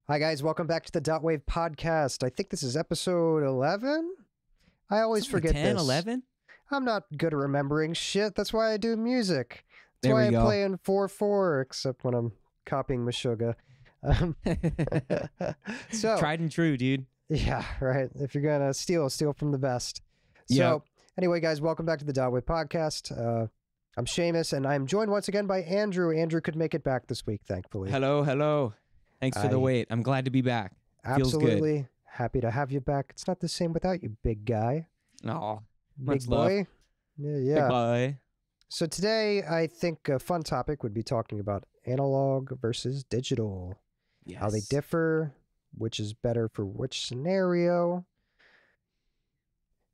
Hi, guys. Welcome back to the Dot Wave podcast. I think this is episode 11. I always Something like forget 10, this. 11? I'm not good at remembering shit. That's why I do music. That's There why we I go. play in 4/4, except when I'm copying Meshuggah. So, Tried and true, dude. yeah, right. If you're going to steal from the best. Yep. So, anyway, guys, welcome back to the Dot Wave podcast. I'm Seamus, and I'm joined once again by Andrew. Andrew could make it back this week, thankfully. Hello. Thanks for the wait. I'm glad to be back. Feels good. Absolutely happy to have you back. It's not the same without you, big guy. Oh, Big much love. boy. Yeah. Bye. So today, I think a fun topic would be talking about analog versus digital, Yes. how they differ, which is better for which scenario,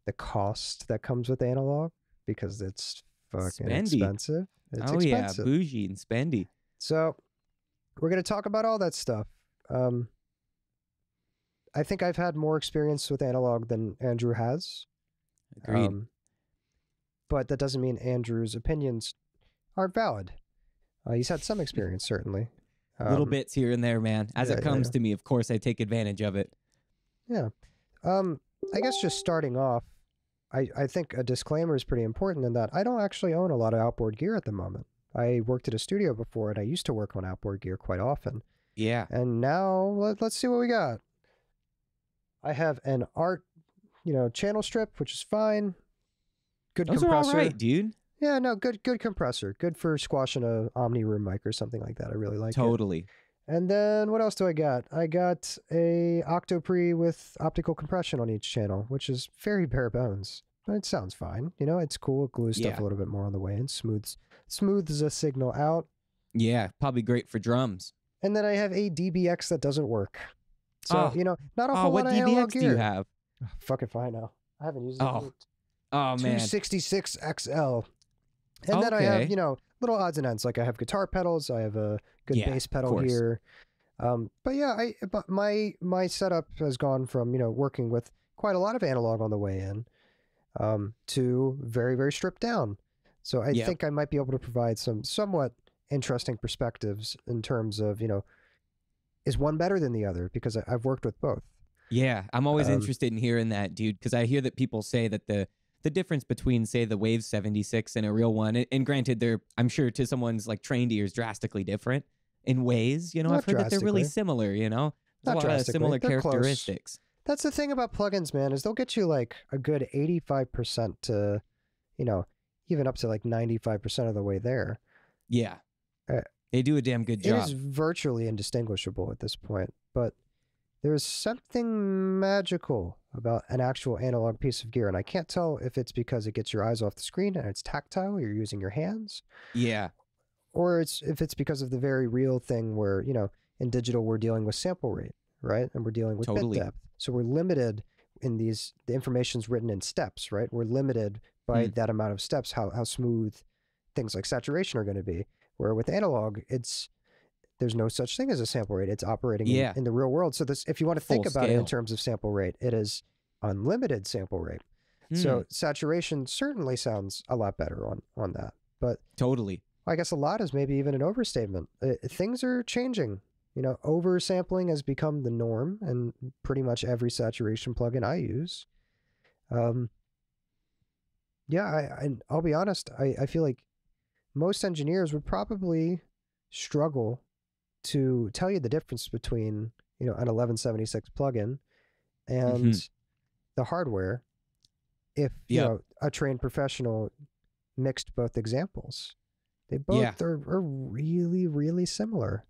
the cost that comes with analog, because it's fucking Spendy. expensive. It's Oh expensive. yeah, bougie and spendy. So we're going to talk about all that stuff. I think I've had more experience with analog than Andrew has. Agreed. But that doesn't mean Andrew's opinions aren't valid. He's had some experience, certainly. Little bits here and there, man. As yeah, it comes to me, of course, I take advantage of it. Yeah. I guess just starting off, I think a disclaimer is pretty important in that I don't actually own a lot of outboard gear at the moment. I worked at a studio before, and I used to work on outboard gear quite often. Yeah. And now let's see what we got. I have an art, channel strip, which is fine. Good Those compressor. are all right, dude. Yeah, no, good compressor. Good for squashing a Omni room mic or something like that. I really like it. Totally. And then what else do I got? I got a Octopre with optical compression on each channel, which is very bare bones. But it sounds fine. It's cool. It glues stuff Yeah. a little bit more on the way and smooths a signal out. Yeah, probably great for drums. And then I have a DBX that doesn't work. So, Oh. not a Oh, whole what lot of analog DBX do gear. you have? Fuck if I know. I haven't used it. Oh, in Oh man. 266 XL. And then I have, Okay. little odds and ends. Like I have guitar pedals. I have a good Yeah, bass of pedal course. here. But yeah, but my setup has gone from, working with quite a lot of analog on the way in, to very, very stripped down. So I Yep. think I might be able to provide some somewhat interesting perspectives in terms of, is one better than the other? Because I've worked with both. Yeah, I'm always Um, interested in hearing that, dude, because I hear that people say that the difference between, say, the Wave 76 and a real one, and granted, they're, I'm sure to someone's like trained ears, drastically different in ways. Not I've heard that they're really drastically. similar. There's Not a lot of drastically. similar They're close. characteristics. That's the thing about plugins, man, is they'll get you like a good 85% to, even up to like 95% of the way there. Yeah, Uh, they do a damn good It job. is virtually indistinguishable at this point, but there's something magical about an actual analog piece of gear, and I can't tell if it's because it gets your eyes off the screen and it's tactile, you're using your hands, Yeah, or if it's because of the very real thing where, in digital we're dealing with sample rate, right? And we're dealing with Totally. bit depth. So we're limited in the information's written in steps, right? We're limited by that amount of steps, how smooth things like saturation are going to be. Where with analog, there's no such thing as a sample rate. It's operating Yeah. in the real world. So if you want to think Full about it in scale. terms of sample rate, it is unlimited sample rate. So Hmm, saturation certainly sounds a lot better on that. But totally. I guess a lot is maybe even an overstatement. Things are changing. Oversampling has become the norm in pretty much every saturation plugin I use. Yeah, and I'll be honest, I feel like most engineers would probably struggle to tell you the difference between, an 1176 plugin and the hardware if, Yep. a trained professional mixed both examples. They both Yeah. are really, really similar.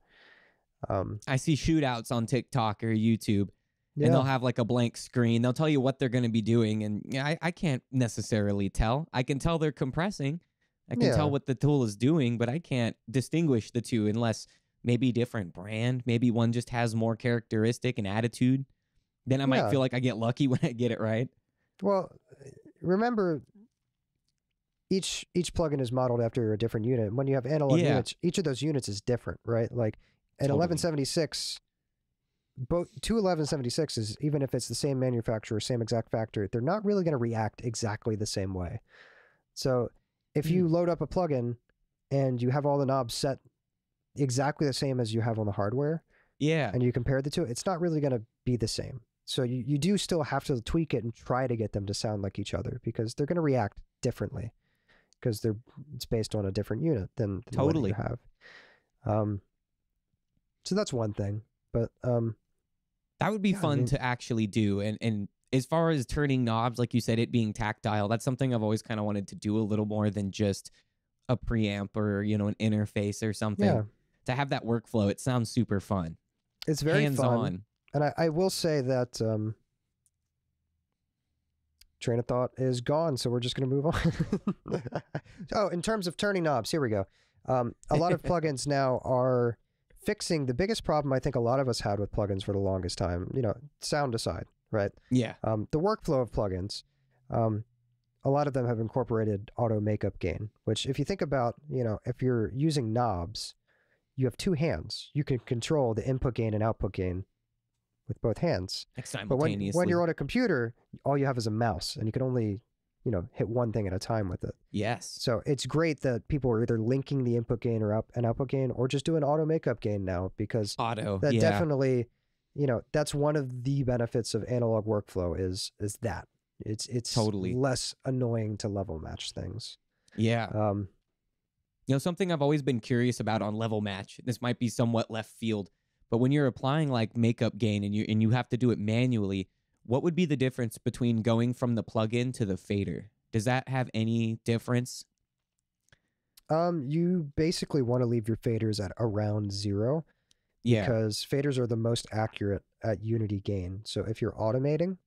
I see shootouts on TikTok or YouTube, Yeah. and they'll have like a blank screen. They'll tell you what they're going to be doing, and I can't necessarily tell. I can tell they're compressing. I can Yeah. tell what the tool is doing, but I can't distinguish the two unless maybe different brand. Maybe one just has more characteristic and attitude. Then I might Yeah. feel like I get lucky when I get it right. Well, remember, each plugin is modeled after a different unit. When you have analog Yeah. units, each of those units is different, right? Like an Totally. 1176, two 1176s, even if it's the same manufacturer, same exact factory, they're not really going to react exactly the same way. So if you load up a plugin and you have all the knobs set exactly the same as you have on the hardware, Yeah. and you compare the two, it's not really going to be the same. So you do still have to tweak it and try to get them to sound like each other, because they're going to react differently, because it's based on a different unit than the one that you Totally. have. So that's one thing. But That would be yeah, I fun mean, to actually do. And as far as turning knobs, like you said, it being tactile, that's something I've always kind of wanted to do a little more than just a preamp or, you know, an interface or something. yeah, To have that workflow, it sounds super fun. it's very Hands fun. on. And I will say that train of thought is gone, so we're just going to move on. Oh, in terms of turning knobs, here we go. A lot of plugins now are fixing the biggest problem I think a lot of us had with plugins for the longest time, you know, sound aside, right? Yeah. The workflow of plugins, a lot of them have incorporated auto makeup gain, which if you think about, you know, if you're using knobs, you have two hands. You can control the input gain and output gain with both hands. Like But simultaneously. when you're on a computer, all you have is a mouse, and you can only, you know, hit one thing at a time with it. Yes. So it's great that people are either linking the input gain or output gain, or just doing auto makeup gain now, because Auto. that Yeah. definitely, you know, that's one of the benefits of analog workflow is that it's Totally. less annoying to level match things. Yeah. You know, something I've always been curious about on level match, this might be somewhat left field, but when you're applying like makeup gain and you have to do it manually, what would be the difference between going from the plugin to the fader? Does that have any difference? You basically want to leave your faders at around 0, Yeah. because faders are the most accurate at unity gain. So if you're automating,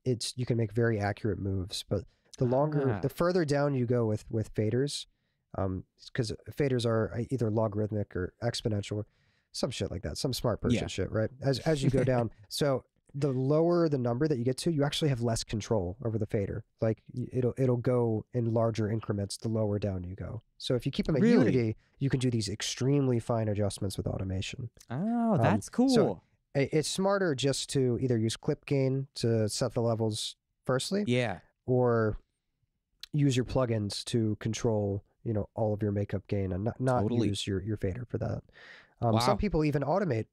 you can make very accurate moves, but the further down you go with faders, because faders are either logarithmic or exponential, some shit like that, some smart person shit, right? As you go down, so the lower the number that you get to, you actually have less control over the fader. Like it'll go in larger increments the lower down you go. So if you keep them at unity, you can do these extremely fine adjustments with automation. Oh, that's cool. So it's smarter just to either use clip gain to set the levels firstly, Yeah. or use your plugins to control, you know, all of your makeup gain, and not Totally. use your fader for that. Wow. Some people even automate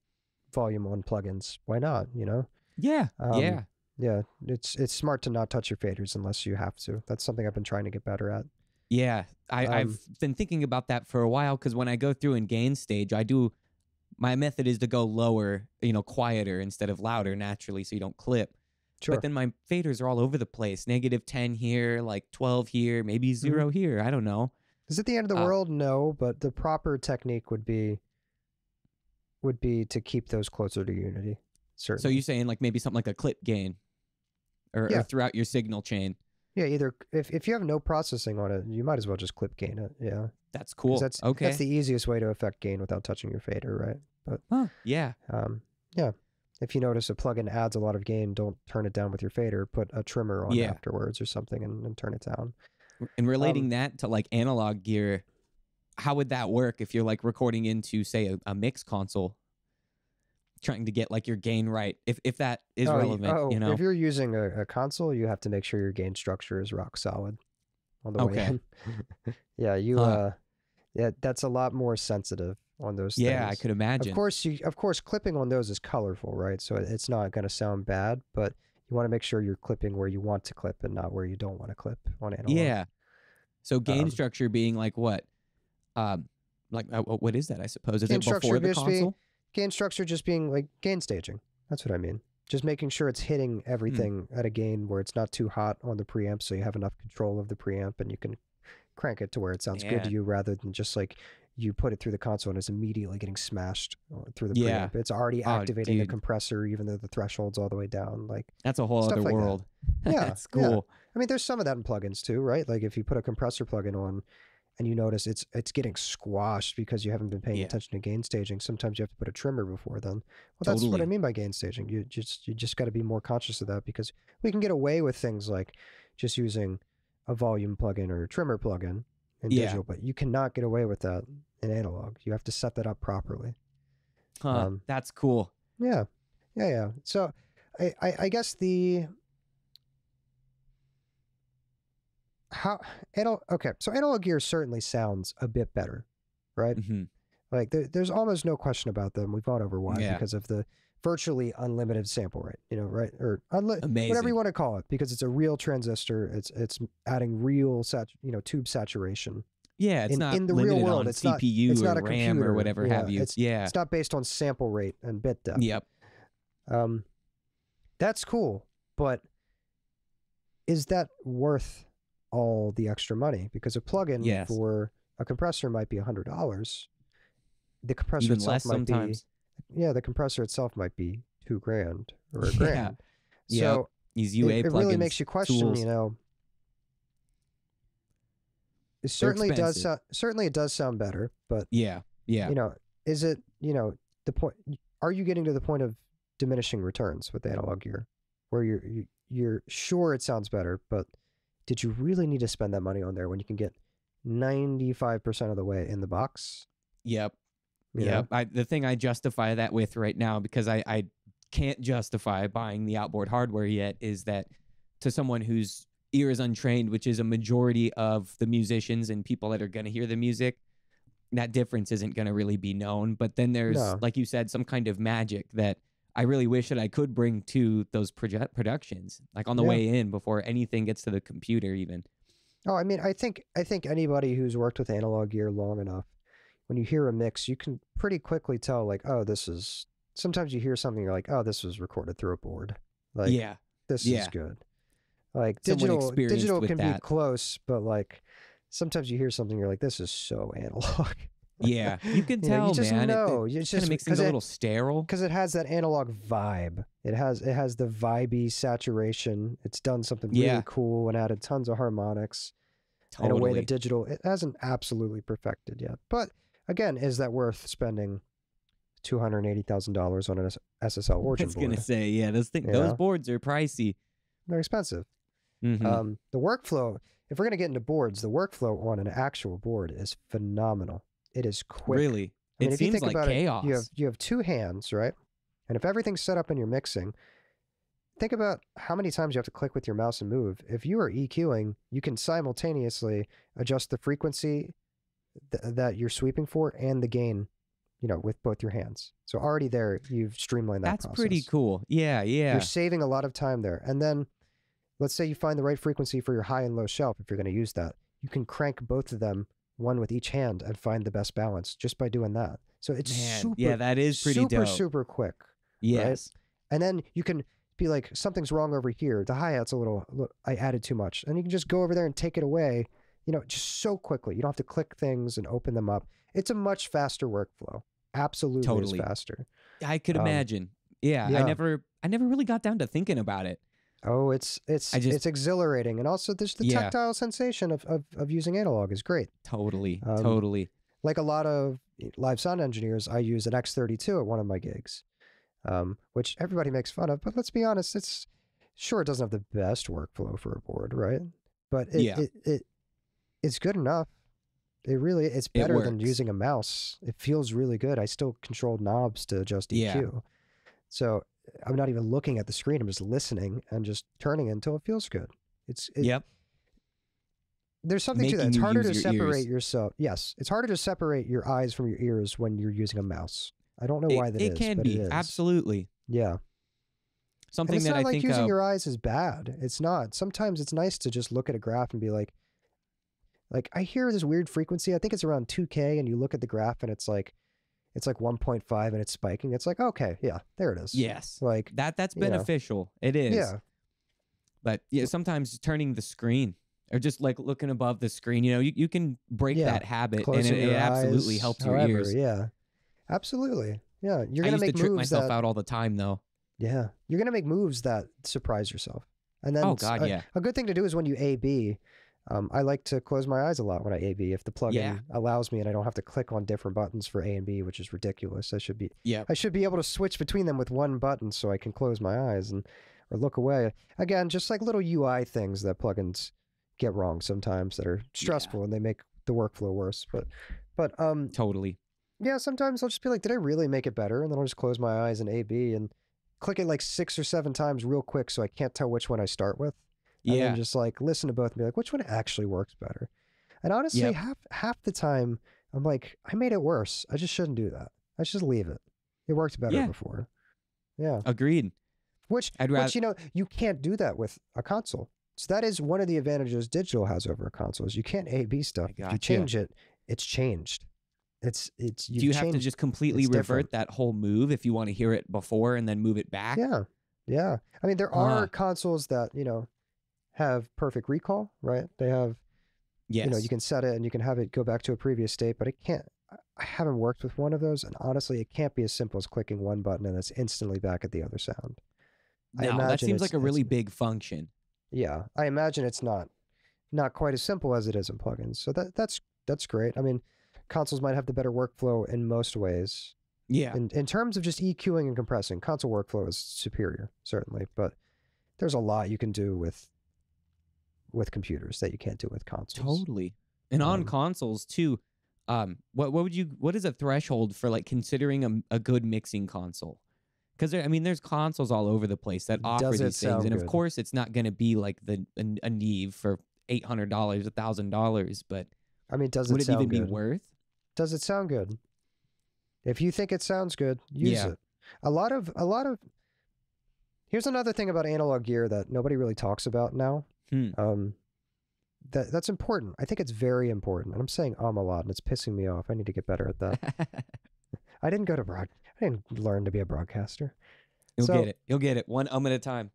volume on plugins. Why not? You know? Yeah. Yeah. Yeah. It's smart to not touch your faders unless you have to. That's something I've been trying to get better at. Yeah. I've been thinking about that for a while, because when I go through in gain stage, my method is to go lower, you know, quieter instead of louder naturally, so you don't clip. Sure. But then my faders are all over the place. -10 here, like 12 here, maybe 0 here. I don't know. Is it the end of the world? No, but the proper technique would be to keep those closer to unity. Certainly. So you're saying like maybe something like a clip gain or throughout your signal chain. Yeah, either if you have no processing on it, you might as well just clip gain it. Yeah. That's cool. That's the easiest way to affect gain without touching your fader, right? But yeah. Yeah. If you notice a plugin adds a lot of gain, don't turn it down with your fader. Put a trimmer on afterwards or something and turn it down. And relating that to like analog gear, how would that work if you're like recording into, say, a mix console, trying to get like your gain right? If that is relevant, you know? If you're using a console, you have to make sure your gain structure is rock solid on the way in. Yeah, that's a lot more sensitive on those things. Yeah, I could imagine. Of course, clipping on those is colorful, right? So it's not going to sound bad, but you want to make sure you're clipping where you want to clip and not where you don't want to clip on analog. Yeah. So gain structure being like what? What is that, I suppose? Is it before the console? Gain structure just being like gain staging. That's what I mean. Just making sure it's hitting everything at a gain where it's not too hot on the preamp, so you have enough control of the preamp and you can crank it to where it sounds good to you, rather than just like you put it through the console and it's immediately getting smashed through the preamp. It's already activating the compressor even though the threshold's all the way down. Like that's a whole other world. Yeah. That's cool. Yeah. I mean, there's some of that in plugins too, right? Like if you put a compressor plugin on and you notice it's getting squashed because you haven't been paying attention to gain staging, sometimes you have to put a trimmer before then. Well, that's what I mean by gain staging. You just got to be more conscious of that, because we can get away with things like just using a volume plugin or a trimmer plugin in digital, but you cannot get away with that in analog. You have to set that up properly. That's cool. Yeah. So I guess so analog gear certainly sounds a bit better, right? Like there's almost no question about them. We've gone over why, Yeah. because of the virtually unlimited sample rate, right? Or whatever Amazing. you want to call it, because it's a real transistor. It's adding real tube saturation. Yeah, it's not in the real limited world. on It's not CPU or a RAM computer or whatever have you. It's Yeah. it's not based on sample rate and bit depth. Yep. That's cool, but is that worth all the extra money? Because a plugin for a compressor might be $100. The compressor Even itself less might sometimes. the compressor itself might be $2,000 or $1,000. So these UA it plugins, really makes you question, tools. It certainly it does sound better, but yeah. Is it, the point, are you getting to the point of diminishing returns with the analog gear where you're sure it sounds better, but did you really need to spend that money on there when you can get 95% of the way in the box? Yep. The thing I justify that with right now, because I can't justify buying the outboard hardware yet, is that to someone whose ear is untrained, which is a majority of the musicians and people that are going to hear the music, that difference isn't going to really be known. But then there's, like you said, some kind of magic that I really wish that I could bring to those productions, like on the way in before anything gets to the computer even. Oh, I mean, I think anybody who's worked with analog gear long enough, when you hear a mix, you can pretty quickly tell, like, oh, sometimes you hear something, you're like, oh, this was recorded through a board. Like, this is good. Like, digital can be close, but like, sometimes you hear something, you're like, this is so analog. Yeah, you can tell, you just man. know. It just kind of makes things a little sterile. Because it has that analog vibe. It has the vibey saturation. It's done something really cool and added tons of harmonics in a way that digital, it hasn't absolutely perfected yet. But again, is that worth spending $280,000 on an SSL Origin board? I was going to say, those boards are pricey. They're expensive. Mm-hmm. The workflow, if we're going to get into boards, the workflow on an actual board is phenomenal. It is quick. Really? I mean, it seems like chaos. You have two hands, right? And if everything's set up and you're mixing, think about how many times you have to click with your mouse and move. If you are EQing, you can simultaneously adjust the frequency that you're sweeping for and the gain, with both your hands. So already there, you've streamlined that process. That's pretty cool. Yeah. You're saving a lot of time there. And then let's say you find the right frequency for your high and low shelf. If you're going to use that, you can crank both of them, one with each hand, and find the best balance just by doing that. So it's that is pretty dope. Super quick. Yes. Right? And then you can be like, something's wrong over here. The hi-hat's I added too much. And you can just go over there and take it away, just so quickly. You don't have to click things and open them up. It's a much faster workflow. Absolutely is faster. I could imagine. Yeah. I never really got down to thinking about it. Oh, it's exhilarating, and also there's the tactile sensation of using analog is great. Totally. Like a lot of live sound engineers, I use an X32 at one of my gigs, which everybody makes fun of. But let's be honest, it doesn't have the best workflow for a board, right? But it's good enough. It's better than using a mouse. It feels really good. I still control knobs to adjust EQ, so I'm not even looking at the screen. I'm just listening and just turning it until it feels good. There's something to that. It's harder to separate yourself. Yes, it's harder to separate your eyes from your ears when you're using a mouse. I don't know why that is. It can be, absolutely. Yeah. Something that I think using your eyes is bad. It's not. Sometimes it's nice to just look at a graph and be like I hear this weird frequency. I think it's around 2K, and you look at the graph and it's like 1.5 and it's spiking. It's like, okay, yeah, there it is. Yes. Like that's beneficial. It is. Yeah. But sometimes turning the screen or just like looking above the screen, you can break that habit. Closing and it absolutely helps your ears. Yeah. Absolutely. Yeah. You're going to make trick moves myself out all the time though. Yeah. You're going to make moves that surprise yourself. And then a good thing to do is when you A/B, I like to close my eyes a lot when I A/B if the plugin allows me and I don't have to click on different buttons for A and B, which is ridiculous. I should be able to switch between them with one button so I can close my eyes or look away. Again, just like little UI things that plugins get wrong sometimes that are stressful and they make the workflow worse. But totally. Yeah, sometimes I'll just be like, did I really make it better? And then I'll just close my eyes and A/B and click it like 6 or 7 times real quick so I can't tell which one I start with. And then just like listen to both and be like, which one actually works better? And honestly, half the time I'm like, I made it worse. I just shouldn't do that. I should just leave it. It worked better Yeah, before. Yeah. agreed. I'd rather. Which, you can't do that with a console. So that is one of the advantages digital has over a console is you can't A/B stuff. I If you gotcha. change it, it's changed. It's Do you have to just completely it's revert different. that whole move if you want to hear it before and then move it back? Yeah. Yeah. I mean, there are consoles that, have perfect recall, right? They have, Yes. you can set it and you can have it go back to a previous state, but it can't. I haven't worked with one of those, and honestly, it can't be as simple as clicking one button and it's instantly back at the other sound. No, that seems like a really big function. Yeah, I imagine it's not quite as simple as it is in plugins. So that's great. I mean, consoles might have the better workflow in most ways. Yeah. In terms of just EQing and compressing, console workflow is superior, certainly, but there's a lot you can do with computers that you can't do with consoles. Totally. And on consoles too, what is a threshold for like considering a good mixing console? Because there's consoles all over the place that offer these things, and of course, it's not going to be like a Neve for $800, $1,000, but I mean, would it even be worth? Does it sound good? If you think it sounds good, use it. A lot of. Here's another thing about analog gear that nobody really talks about now. That's important. I think it's very important. And I'm saying a lot, and it's pissing me off. I need to get better at that. I didn't learn to be a broadcaster. You'll get it. You'll get it. One at a time.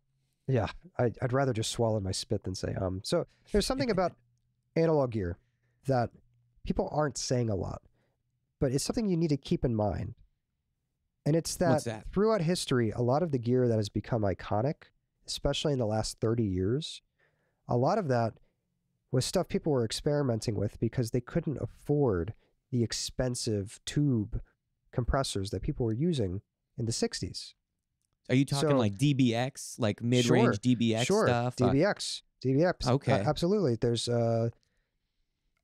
Yeah, I'd rather just swallow my spit than say So there's something about analog gear that people aren't saying a lot, but it's something you need to keep in mind. And it's What's that? Throughout history, a lot of the gear that has become iconic, especially in the last 30 years, a lot of that was stuff people were experimenting with because they couldn't afford the expensive tube compressors that people were using in the 60s. Are you talking like DBX, like mid-range DBX stuff? DBX. Okay. Absolutely. There's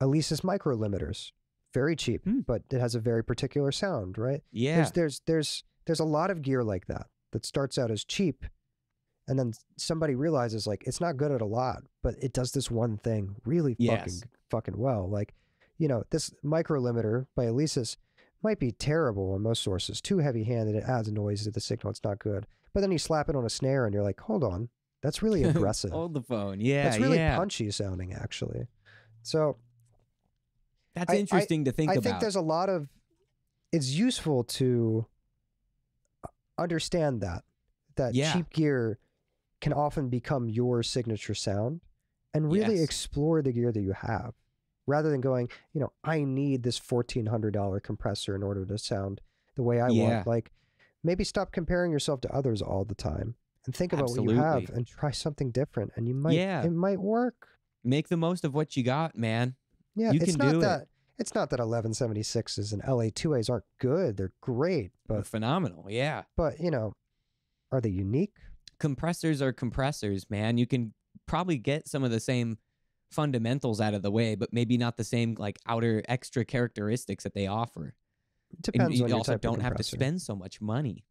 Alesis micro limiters. Very cheap, but it has a very particular sound, right? Yeah. There's a lot of gear like that starts out as cheap, and then somebody realizes like it's not good at a lot, but it does this one thing really fucking well. Like, this micro limiter by Alesis might be terrible on most sources. Too heavy-handed, it adds noise to the signal. It's not good. But then you slap it on a snare, and you're like, hold on, that's really aggressive. Hold the phone, yeah. That's really punchy sounding, actually. So that's interesting to think about. I think there's a lot of. It's useful to understand that cheap gear can often become your signature sound, and really explore the gear that you have, rather than going, I need this $1,400 compressor in order to sound the way I want. Like, maybe stop comparing yourself to others all the time and think about what you have and try something different, and it might work. Make the most of what you got, man. Yeah, you can do it. It's not that 1176s and LA2As aren't good. They're great, but they're phenomenal. Yeah. But, are they unique? Compressors are compressors, man. You can probably get some of the same fundamentals out of the way, but maybe not the same like outer extra characteristics that they offer. Depends on your also type don't of have to compressor. spend so much money.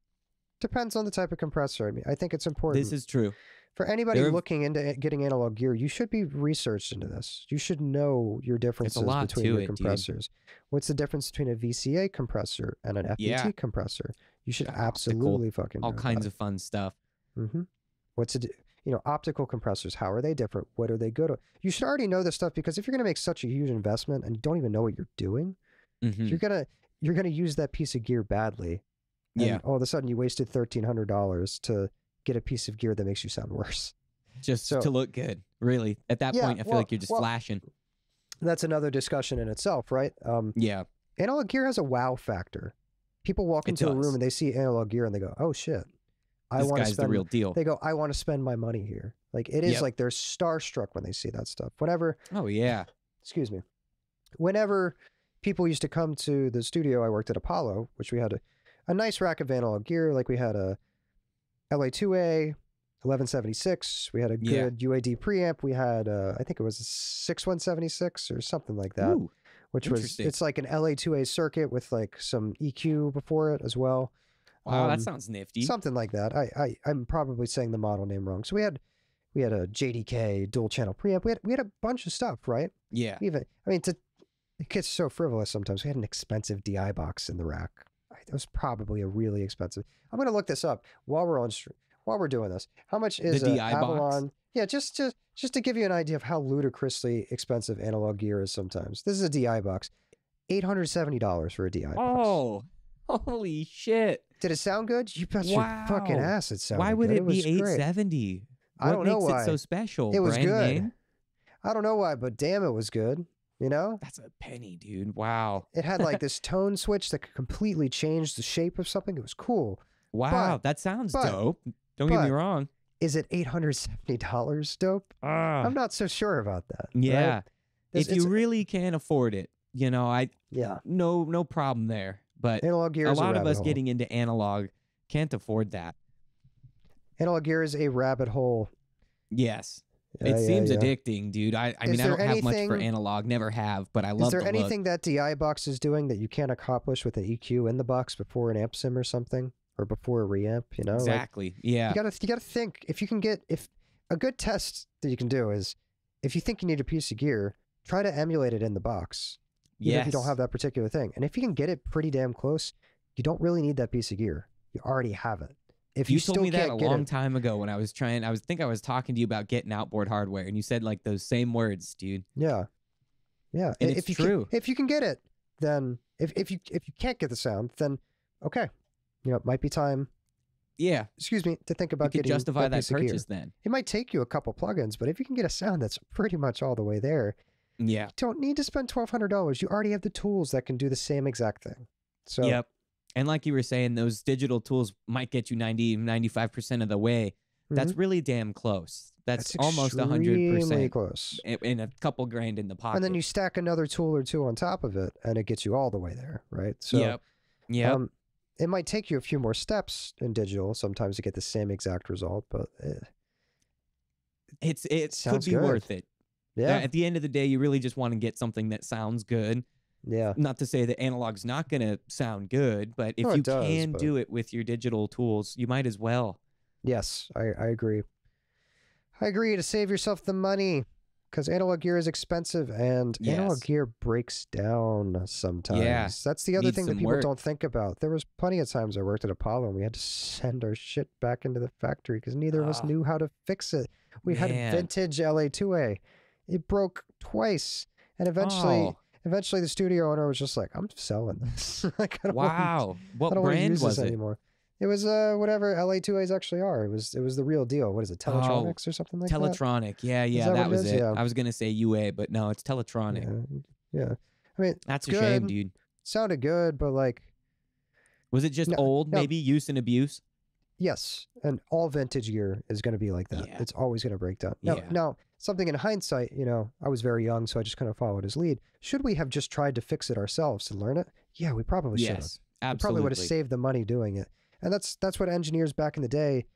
Depends on the type of compressor. I mean, I think it's important. This is true. For anybody looking into getting analog gear, you should be researched into this. You should know your differences between your compressors. What's the difference between a VCA compressor and an FET compressor? You should absolutely fucking know all kinds of fun stuff. Mm-hmm. Optical compressors, how are they different? What are they good at? You should already know this stuff, because if you're going to make such a huge investment and you don't even know what you're doing, you're gonna use that piece of gear badly. And all of a sudden you wasted $1,300 to get a piece of gear that makes you sound worse. Just to look good, really. At that point, I feel like you're just flashing. That's another discussion in itself, right? Analog gear has a wow factor. People walk into a room and they see analog gear and they go, "Oh shit, this guy's the real deal." They go, "I want to spend my money here." Like, it is like they're starstruck when they see that stuff. Excuse me. Whenever people used to come to the studio I worked at, Apollo, which we had a nice rack of analog gear. Like, we had a LA2A, 1176. We had a good UAD preamp. We had, I think it was a 6176 or something like that. Ooh, which was, it's like an LA2A circuit with like some EQ before it as well. Wow, that sounds nifty. Something like that. I'm probably saying the model name wrong. So we had a JDK dual channel preamp. We had a bunch of stuff, right? Yeah. It gets so frivolous sometimes. We had an expensive DI box in the rack. It was probably a really expensive. I'm going to look this up while we're doing this. How much is The a DI box? Avalon? Yeah, just to give you an idea of how ludicrously expensive analog gear is sometimes. This is a DI box. $870 for a DI box. Oh, holy shit. Did it sound good? You bet your fucking ass it sounded good. Why would it be was great. $870? I don't know What makes why. it so special? It was Brand good. name? I don't know why, but damn, it was good. You know? That's a penny, dude. Wow. It had like this tone switch that could completely change the shape of something. It was cool. Wow, that sounds dope. Don't get me wrong. Is it $870 dope? I'm not so sure about that. Yeah. Right? If you really can't afford it, you know, no problem there. But analog gear is a lot of us hole. getting into analog can't afford that. Analog gear is a rabbit hole. Yes. It seems addicting, dude. I mean, I don't have much for analog, never have, but I love the look. Is there anything that DI box is doing that you can't accomplish with an EQ in the box before an amp sim or something? Or before a reamp, you know? Exactly, You gotta think, if a good test that you can do is, if you think you need a piece of gear, try to emulate it in the box. Even if you don't have that particular thing. And if you can get it pretty damn close, you don't really need that piece of gear. You already have it. If you told me that a long time ago when I was talking to you about getting outboard hardware, and you said like those same words, dude. Yeah. Yeah. And it's true. If you can get it, then if you can't get the sound, then okay. You know, it might be time. Yeah. Excuse me, to think about getting justify that piece of gear. purchase then. It might take you a couple plugins, but if you can get a sound that's pretty much all the way there, yeah, you don't need to spend $1,200. You already have the tools that can do the same exact thing. So yep. And like you were saying, those digital tools might get you 90-95% of the way. That's really damn close. That's almost 100% close. In a couple grand in the pocket. And then you stack another tool or two on top of it, and it gets you all the way there, right? So yep. It might take you a few more steps in digital sometimes to get the same exact result, but it could be worth it. Yeah. At the end of the day, you really just want to get something that sounds good. Yeah. Not to say that analog's not going to sound good, but if you can do it with your digital tools, you might as well. Yes, I agree. I agree, to save yourself the money, because analog gear is expensive, and analog gear breaks down sometimes. Yeah. That's the other thing that people don't think about. There was plenty of times I worked at Apollo and we had to send our shit back into the factory because neither of us knew how to fix it. We had a vintage LA2A. It broke twice, and eventually the studio owner was just like, "I'm selling this." Like, I don't what want brand to use was this it? Anymore. It was whatever LA2As actually are. It was the real deal. What is it, Teletronics or something like that? Teletronic. Yeah, that was it. Yeah. I was gonna say UA, but no, it's Teletronic. Yeah. I mean, that's a shame, dude. Sounded good, but like, was it just old? Maybe use and abuse. Yes, and all vintage gear is going to be like that. It's always going to break down. Now, something in hindsight, you know, I was very young, so I just kind of followed his lead. Should we have just tried to fix it ourselves and learn it? Yeah, we probably should have. Absolutely. We probably would have saved the money doing it. And that's what engineers back in the day,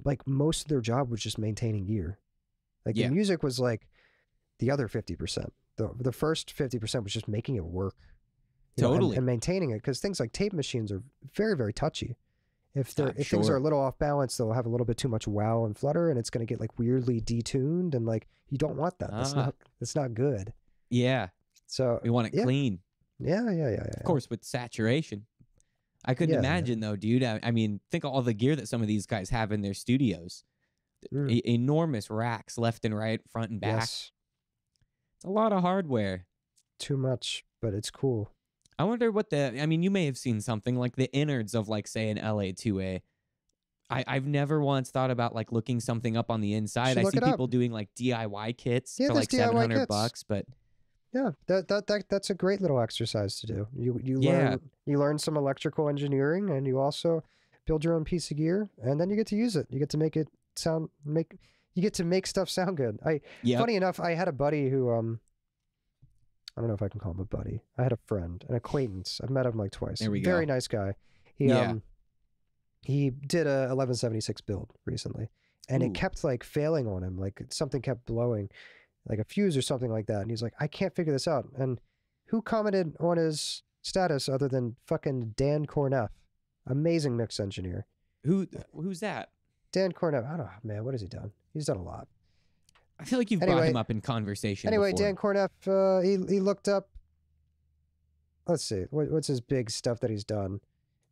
like, most of their job was just maintaining gear. Like, the music was like the other 50%. The first 50% was just making it work. Totally. And maintaining it, because things like tape machines are very, very touchy. If things are a little off balance, they'll have a little bit too much wow and flutter, and it's going to get like weirdly detuned, and like, you don't want that. That's not good. Yeah. So we want it clean. Yeah. Of course, with saturation. I couldn't imagine though, dude. I mean, think of all the gear that some of these guys have in their studios. Enormous racks, left and right, front and back. Yes. It's a lot of hardware. Too much, but it's cool. I wonder what you may have seen something like the innards of, like, say, an LA2A. I've never once thought about, like, looking something up on the inside. I see people doing, like, DIY kits for like $700, but yeah, that's a great little exercise to do. You learn some electrical engineering, and you also build your own piece of gear, and then you get to use it. You get to make it you get to make stuff sound good. Funny enough, I had a buddy who I don't know if I can call him a buddy. I had a friend, an acquaintance. I've met him like twice. There we go. Very nice guy. He did a 1176 build recently, and it kept like failing on him. Like, something kept blowing, like a fuse or something like that. And he's like, I can't figure this out. And who commented on his status other than fucking Dan Corneff, amazing mix engineer? Who's that? Dan Corneff. I don't know, man. What has he done? He's done a lot. I feel like you've brought him up in conversation before. Dan Corneff, he looked up let's see, what's his big stuff that he's done?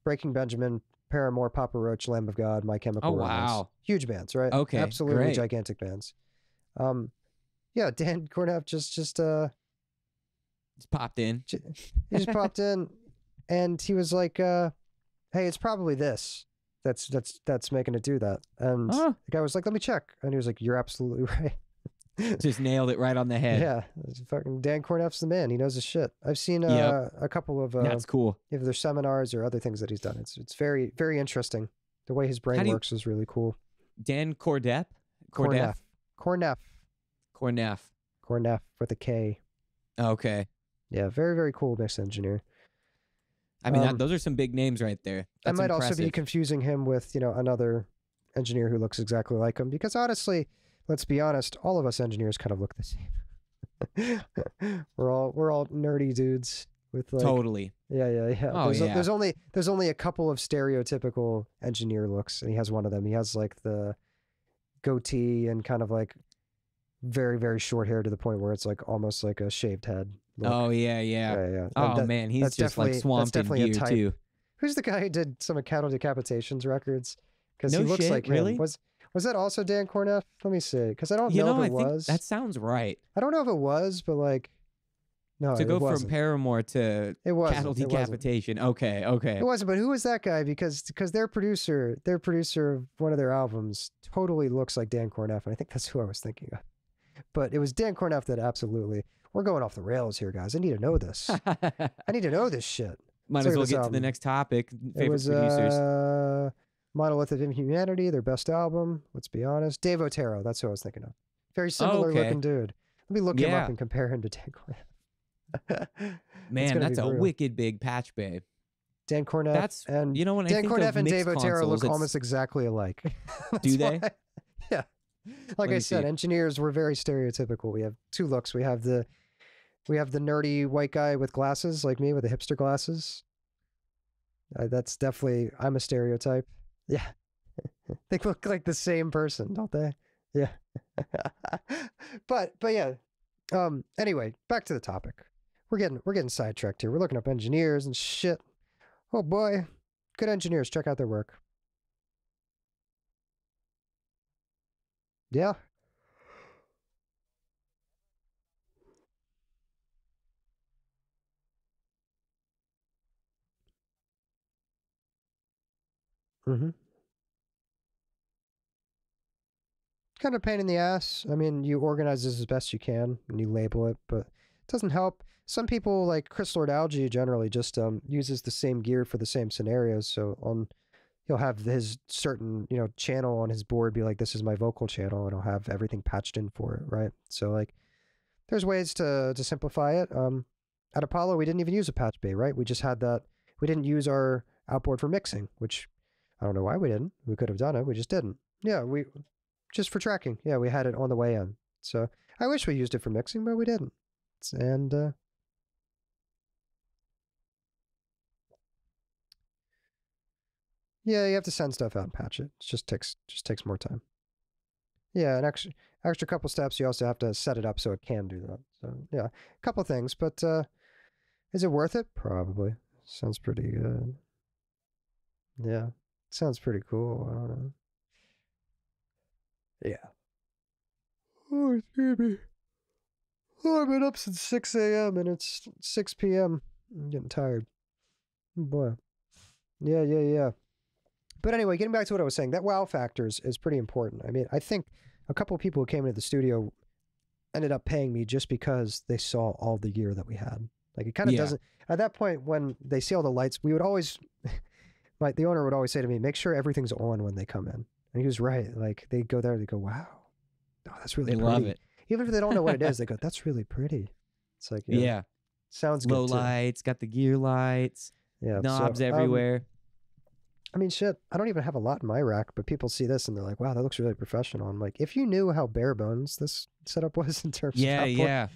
Breaking Benjamin, Paramore, Papa Roach, Lamb of God, My Oh, Chemical Romance. wow. Huge bands, right? Okay, Absolutely great. gigantic bands. Yeah, Dan Corneff just Just popped in. he just popped in, and he was like, "Hey, it's probably this that's making it do that." And Huh. the guy was like, "Let me check," and he was like, "You're absolutely right." Just nailed it right on the head. Yeah, fucking Dan Corneff's the man. He knows his shit. I've seen Yep. a couple of That's cool. either seminars or other things that he's done. It's very very interesting. The way his brain works is really cool. Dan Cordeff? Corneff. Corneff. Corneff with a K. Okay. Yeah, very very cool mix engineer. I mean, those are some big names right there. That's I might impressive. also be confusing him with, anher engineer who looks exactly like him, because honestly, let's be honest, all of us engineers kind of look the same. we're all nerdy dudes with like Totally. Yeah. Oh, There's only a couple of stereotypical engineer looks, and he has one of them. He has like the goatee and kind of like very very short hair to the point where it's like almost like a shaved head look. Oh, yeah. Yeah. Oh, man, he's just like swamped in gear, too. Who's the guy who did some of Cattle Decapitation's records? Because No he looks shit, like really? him. Was that also Dan Corneff? Let me see, because I don't know if it was. That sounds right. I don't know if it was, but like, no, To go it from wasn't. Paramore to It wasn't. Cattle It wasn't. Decapitation. Okay. It wasn't. But who was that guy? Because their producer of one of their albums totally looks like Dan Corneff, and I think that's who I was thinking of. But it was Dan Corneff that absolutely. We're going off the rails here, guys. I need to know this. I need to know this shit. Might So as it well was, get to the next topic. It Favorite was producers. Monolith of Inhumanity, their best album. Let's be honest. Dave Otero, that's who I was thinking of. Very similar okay. looking dude. Let me look him Yeah. up and compare him to Dan Corneff. Man, that's a brutal. wicked big patch bay. Dan Corneff That's and when I Dan think Corneff of and mixed Dave Otero consoles, look it's- almost exactly alike. Do they? Yeah. Like me I said, see. engineers were very stereotypical. We have two looks. We have the nerdy white guy with glasses, like me, with the hipster glasses. That's definitely, I'm a stereotype. Yeah. They look like the same person, don't they? Yeah. but yeah. Anyway, back to the topic. We're getting sidetracked here. We're looking up engineers and shit. Oh boy. Good engineers, check out their work. Yeah. Mm-hmm. Kind of pain in the ass. I mean, you organize this as best you can and you label it, but it doesn't help. Some people, like Chris Lord Algae, generally just uses the same gear for the same scenarios. So he'll have his certain channel on his board be like, this is my vocal channel, and I'll have everything patched in for it, right? So like, there's ways to simplify it. At Apollo, we didn't even use a patch bay, right? We just had that. We didn't use our outboard for mixing, which I don't know why we didn't. We could have done it. We just didn't. Yeah, just for tracking. Yeah, we had it on the way in. So I wish we used it for mixing, but we didn't. And yeah, you have to send stuff out and patch it. It just takes more time. Yeah, an extra couple steps. You also have to set it up so it can do that. So yeah, a couple things. But is it worth it? Probably. Sounds pretty good. Yeah, sounds pretty cool. I don't know. Yeah. Oh, excuse me. Oh, I've been up since 6 a.m. and it's 6 p.m. I'm getting tired. Oh, boy. Yeah. But anyway, getting back to what I was saying, that wow factor is pretty important. I mean, I think a couple of people who came into the studio ended up paying me just because they saw all the gear that we had. Like, it kind of doesn't... At that point, when they see all the lights, we would always... the owner would always say to me, make sure everything's on when they come in. And he was right. Like, they go there, they go, wow. Oh, that's really pretty. They love it. Even if they don't know what it is, they go, that's really pretty. It's like, Yeah. Sounds good Low too. lights, got the gear lights, Yeah. knobs so, everywhere. I mean, shit, I don't even have a lot in my rack, but people see this and they're like, wow, that looks really professional. I'm like, if you knew how bare bones this setup was in terms of output, Yeah.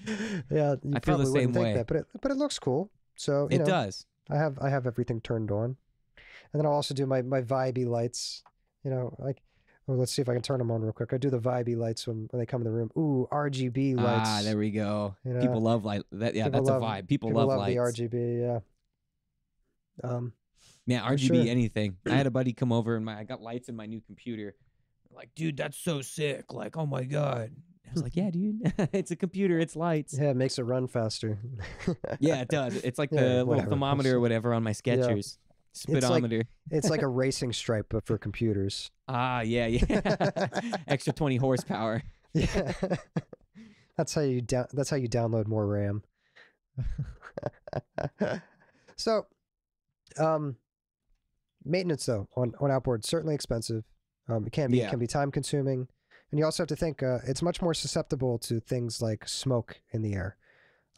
yeah, you I feel the probably wouldn't same think way. that, but it looks cool. So, It does. I have everything turned on. And then I'll also do my vibey lights, like Well, let's see if I can turn them on real quick. I do the vibey lights when they come in the room. Ooh, RGB lights. Ah, there we go. You know, People love light. That yeah, people that's a love vibe. People people love love the lights. RGB. Yeah. Yeah, For RGB sure. anything. I had a buddy come over and I got lights in my new computer. Like, dude, that's so sick. Like, oh my god. I was like, yeah, dude, it's a computer. It's lights. Yeah, it makes it run faster. Yeah, it does. It's like Yeah, the little whatever. thermometer or whatever on my Skechers. Speedometer. It's like a racing stripe, but for computers. Ah, yeah. Extra 20 horsepower. Yeah. That's how you download more RAM. So, maintenance though on outboard certainly expensive. It can be time consuming, and you also have to think it's much more susceptible to things like smoke in the air.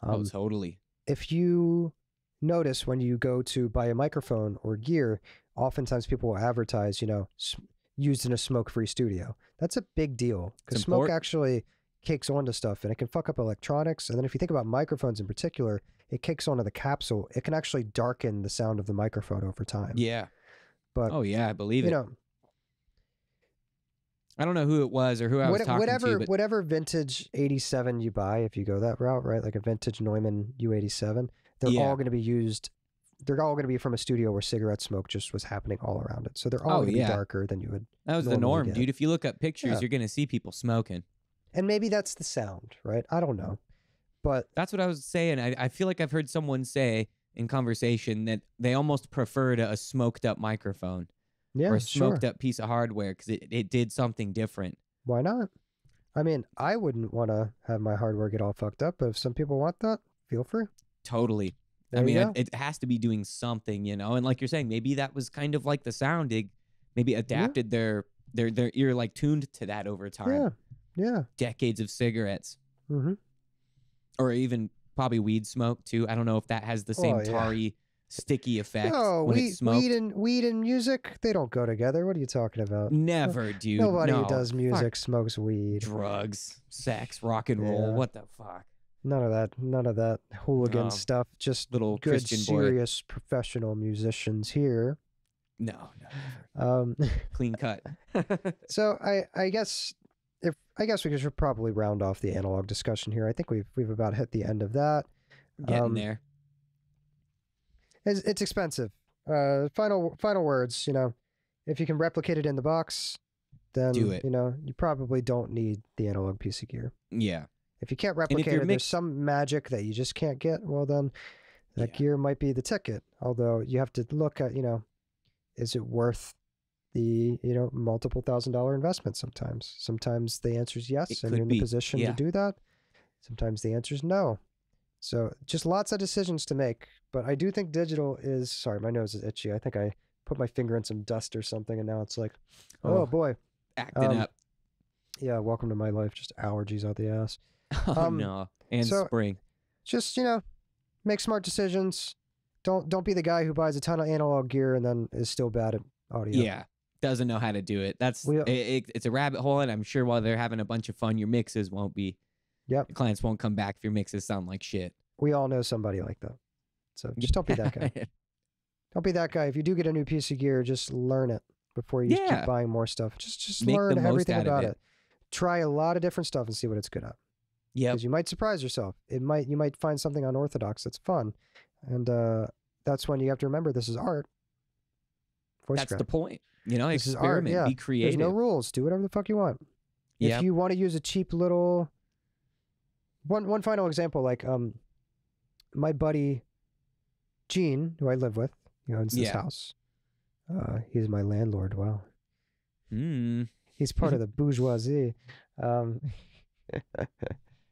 Oh, totally. If you notice when you go to buy a microphone or gear, oftentimes people will advertise, used in a smoke-free studio. That's a big deal because smoke actually kicks onto stuff and it can fuck up electronics. And then if you think about microphones in particular, it kicks onto the capsule. It can actually darken the sound of the microphone over time. Yeah. But oh yeah, I believe it. I don't know who it was or who I was talking to. But whatever vintage 87 you buy, if you go that route, right? Like a vintage Neumann U87, they're all going to be used. They're all going to be from a studio where cigarette smoke just was happening all around it. So they're all going to be darker than you would. That was the norm, dude. If you look up pictures, you're going to see people smoking. And maybe that's the sound, right? I don't know. But that's what I was saying. I feel like I've heard someone say in conversation that they almost preferred a smoked up microphone. Yeah, or a smoked up piece of hardware because it did something different. Why not? I mean, I wouldn't want to have my hardware get all fucked up, but if some people want that, feel free. Totally. I mean, it has to be doing something, and like you're saying, maybe that was kind of like the sound. They maybe adapted their ear, like tuned to that over time. Yeah. Decades of cigarettes. Mm-hmm. Or even probably weed smoke too. I don't know if that has the same tarry sticky effect. No, when it's smoked. weed and music, they don't go together. What are you talking about? Never, dude. Nobody who does music smokes weed. Drugs, sex, rock and roll. What the fuck? None of that hooligan stuff. Just little good, Christian serious, professional musicians here. No. Clean cut. So I guess we should probably round off the analog discussion here. I think we've about hit the end of that. Getting there. It's expensive. Final words. If you can replicate it in the box, then do it. You probably don't need the analog piece of gear. Yeah. If you can't replicate it, there's some magic that you just can't get. Well, then that gear might be the ticket. Although you have to look at, is it worth the multiple $1,000 investment? Sometimes the answer is yes, and you're in the position to do that. Sometimes the answer is no. So just lots of decisions to make. But I do think digital is, sorry, my nose is itchy. I think I put my finger in some dust or something, and now it's like, oh boy. Acting up. Yeah, welcome to my life. Just allergies out the ass. Oh, no. And spring. Just, make smart decisions. Don't be the guy who buys a ton of analog gear and then is still bad at audio. Yeah. Doesn't know how to do it. It's a rabbit hole, and I'm sure while they're having a bunch of fun, your mixes won't be. Yep. The clients won't come back if your mixes sound like shit. We all know somebody like that. So just don't be that guy. Don't be that guy. If you do get a new piece of gear, just learn it before you keep buying more stuff. Just learn everything about it. Try a lot of different stuff and see what it's good at. Yeah. Because you might surprise yourself. You might find something unorthodox that's fun. And that's when you have to remember this is art. That's the point. This is art, be creative. There's no rules. Do whatever the fuck you want. If you want to use a cheap little... One final example, like my buddy Gene, who I live with, he owns this house. He's my landlord. Wow. He's part of the bourgeoisie.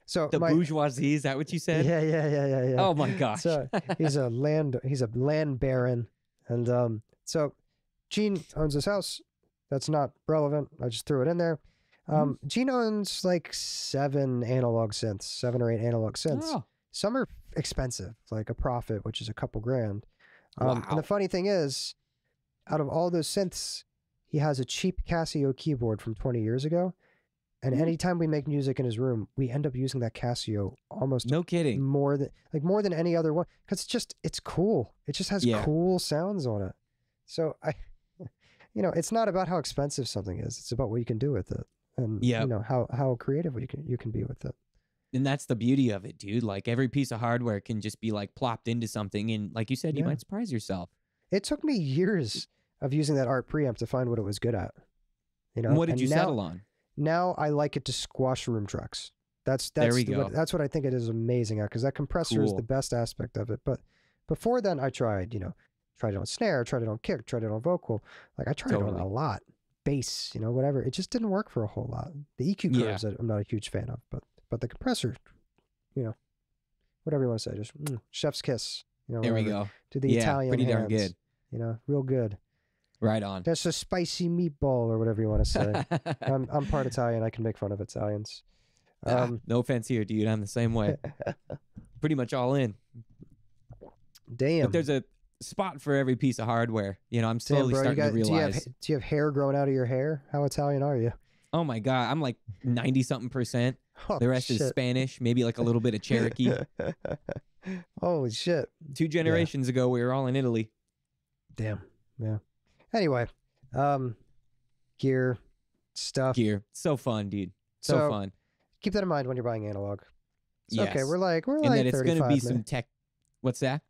So the bourgeoisie, is that what you said? Yeah. Oh my gosh. So he's a land baron, and so Gene owns this house. That's not relevant. I just threw it in there. Gene owns like 7 or 8 analog synths. Oh. Some are expensive, like a Prophet, which is a couple grand. Wow. And the funny thing is, out of all those synths, he has a cheap Casio keyboard from 20 years ago. And anytime we make music in his room, we end up using that Casio almost no kidding more than any other one, because it's cool. It just has cool sounds on it. So it's not about how expensive something is. It's about what you can do with it, and Yep. how creative you can be with it. And that's the beauty of it, dude. Like every piece of hardware can just be like plopped into something, and like you said, you Yeah. might surprise yourself. It took me years of using that art preamp to find what it was good at. And what did and you now, settle on? Now I like it to squash room trucks. There we go. That's what I think it is amazing at, because that compressor is Cool. the best aspect of it. But before then, I tried it on snare, tried it on kick, tried it on vocal. Like I tried it on Totally. a lot, bass, whatever. It just didn't work for a whole lot. The EQ Yeah. curves I'm not a huge fan of, but the compressor, whatever you want to say, just chef's kiss. There we whatever. go. To the Yeah, Italian pretty darn hands, good. Real good. Right on. That's a spicy meatball, or whatever you want to say. I'm part Italian. I can make fun of Italians. No offense here, dude. I'm the same way. Pretty much all in. Damn. But there's a spot for every piece of hardware. I'm slowly bro, starting to realize. Do you have hair growing out of your hair? How Italian are you? Oh my God, I'm like 90-something%. Oh, The rest is Spanish, maybe like a little bit of Cherokee. Holy shit. 2 generations ago, we were all in Italy. Damn. Yeah. Anyway, gear, stuff. Gear. So fun, dude. So fun. Keep that in mind when you're buying analog. It's Yes. okay. We're like And that it's going to 35 be minutes. some tech. What's that?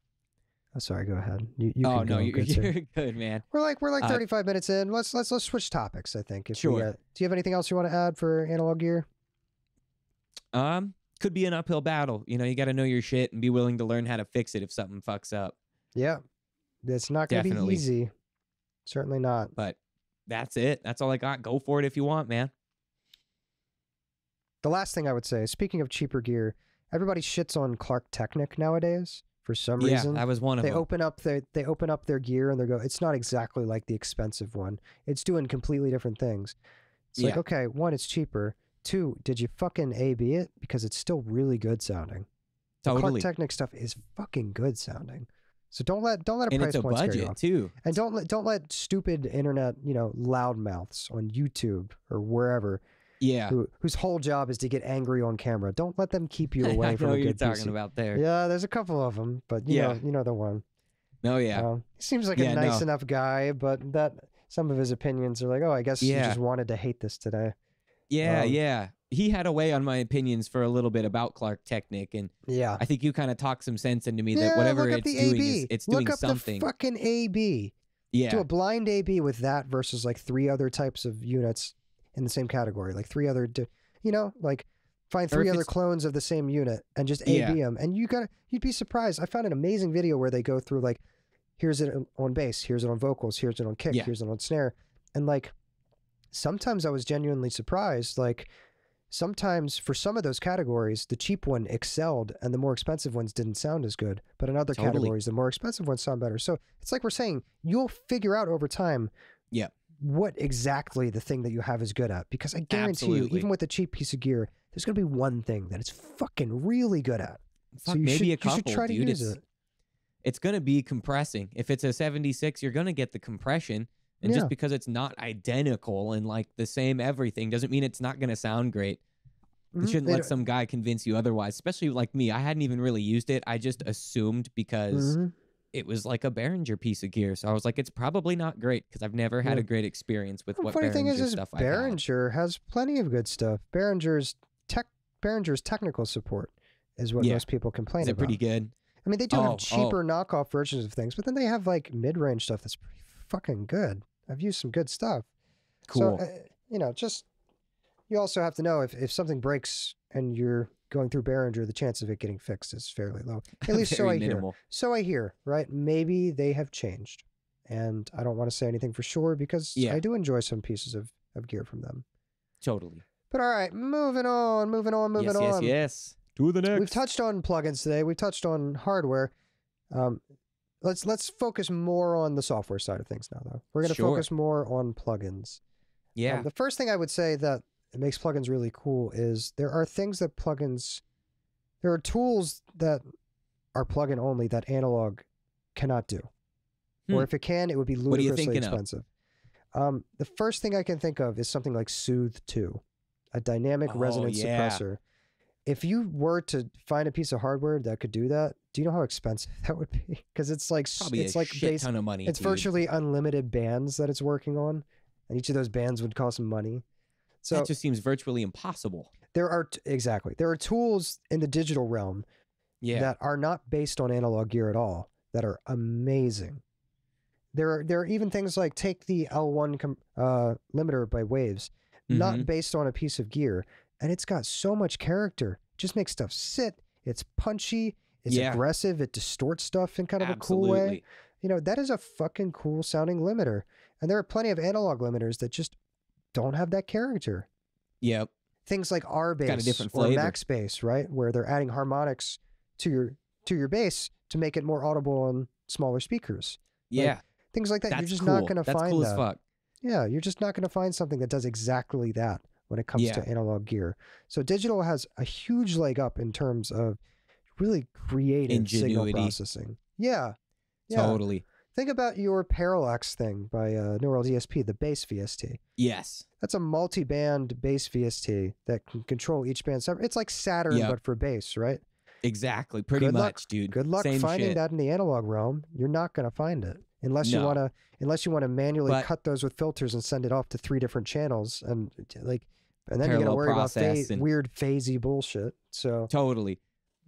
Oh, sorry. Go ahead. You Oh, can no, go. you're Good, good, man. We're like 35 minutes in. Let's switch topics, I think. Sure. Do you have anything else you want to add for analog gear? Could be an uphill battle. You got to know your shit and be willing to learn how to fix it if something fucks up. Yeah. It's not going to be Definitely. easy. Certainly not. But that's it. That's all I got. Go for it if you want, man. The last thing I would say, speaking of cheaper gear, everybody shits on Clark Technic nowadays for some reason. Yeah, that was one of They them. they open up their gear and they go, it's not exactly like the expensive one. It's doing completely different things. It's like, Yeah. okay, 1, it's cheaper. 2, did you fucking A/B it? Because it's still really good sounding. The Clark Totally. Technic stuff is fucking good sounding. So don't let a And price it's a point scare you budget off. too. And don't let stupid internet, loudmouths on YouTube or wherever Yeah. whose whole job is to get angry on camera. Don't let them keep you away I from know a what you're good talking PC. about there. Yeah, there's a couple of them, but you Yeah. know the one. No, yeah. He seems like Yeah, a nice no. enough guy, but that some of his opinions are like, oh, I guess you Yeah. just wanted to hate this today. Yeah, Um, yeah. He had a way on my opinions for a little bit about Clark Technic, and Yeah. I think you kind of talked some sense into me Yeah, that whatever look up it's the doing AB. is it's Look doing up something. the fucking AB. Yeah. Do a blind AB with that versus like 3 other types of units in the same category, like 3 other, like find Or 3 if other it's- clones of the same unit and just Yeah. AB them, and you'd be surprised. I found an amazing video where they go through like, here's it on bass, here's it on vocals, here's it on kick, Yeah. here's it on snare, and like sometimes I was genuinely surprised. Like sometimes for some of those categories, the cheap one excelled and the more expensive ones didn't sound as good. But in other Totally. categories, the more expensive ones sound better. So it's like we're saying, you'll figure out over time Yeah. what exactly the thing that you have is good at. Because I guarantee you, Absolutely. even with a cheap piece of gear, there's going to be one thing that it's fucking really good at. Fuck, you maybe should, a couple, you should try dude. to use it. It's going to be compressing. If it's a 76, you're going to get the compression. And Yeah. just because it's not identical and like the same everything doesn't mean it's not going to sound great. You Mhm. shouldn't They let don't- some guy convince you otherwise, especially like me. I hadn't even really used it. I just assumed because Mhm. it was like a Behringer piece of gear. So I was like, it's probably not great because I've never had Yeah. a great experience with The what funny thing Behringer is stuff I've had. Behringer has plenty of good stuff. Behringer's technical support is what Yeah. most people complain Is it about. pretty good? I mean, they do Oh, have cheaper knockoff versions of things, but then they have like mid-range stuff that's pretty fucking good. I've used some good stuff. Cool. So, just you also have to know if something breaks and you're going through Behringer, the chance of it getting fixed is fairly low. At least so Very I hear. minimal. So I hear, right? Maybe they have changed. And I don't want to say anything for sure because Yeah. I do enjoy some pieces of gear from them. Totally. But all right, moving on. Yes. To the next. We've touched on plugins today. We've touched on hardware. Let's focus more on the software side of things now, though. We're going to Sure. focus more on plugins. Yeah. The first thing I would say that makes plugins really cool is there are tools that are plugin only that analog cannot do. Or if it can, it would be What are you ludicrously thinking of? expensive. The first thing I can think of is something like Soothe 2, a dynamic Oh, resonance yeah. suppressor. if you were to find a piece of hardware that could do that, do you know how expensive that would be? Because it's like Probably it's a like shit ton of money. it's dude. virtually unlimited bands that it's working on, and each of those bands would cost some money. So that just seems virtually impossible. there are tools in the digital realm that are not based on analog gear at all that are amazing. There are even things like take the L1 limiter by Waves, not based on a piece of gear, and it's got so much character. It just makes stuff sit. It's punchy. It's aggressive. It distorts stuff in kind of a cool way. You know, that is a fucking cool sounding limiter. And there are plenty of analog limiters that just don't have that character. Yep. Things like R bass got a different or flavor. max bass, right? Where they're adding harmonics to your bass to make it more audible on smaller speakers. Yeah. Like, things like that. That's You're just cool. not going to That's find cool that. as fuck. Yeah, you're just not going to find something that does exactly that when it comes to analog gear. So digital has a huge leg up in terms of really creative signal processing. Yeah. Totally. Think about your Parallax thing by Neural DSP, the bass VST. Yes. That's a multi-band bass VST that can control each band separate. It's like Saturn, but for bass, right? Exactly. Pretty much, dude. Good luck Same finding shit. that in the analog realm. You're not going to find it unless you want to manually cut those with filters and send it off to 3 different channels and then you got to worry about weird phasey bullshit. So totally.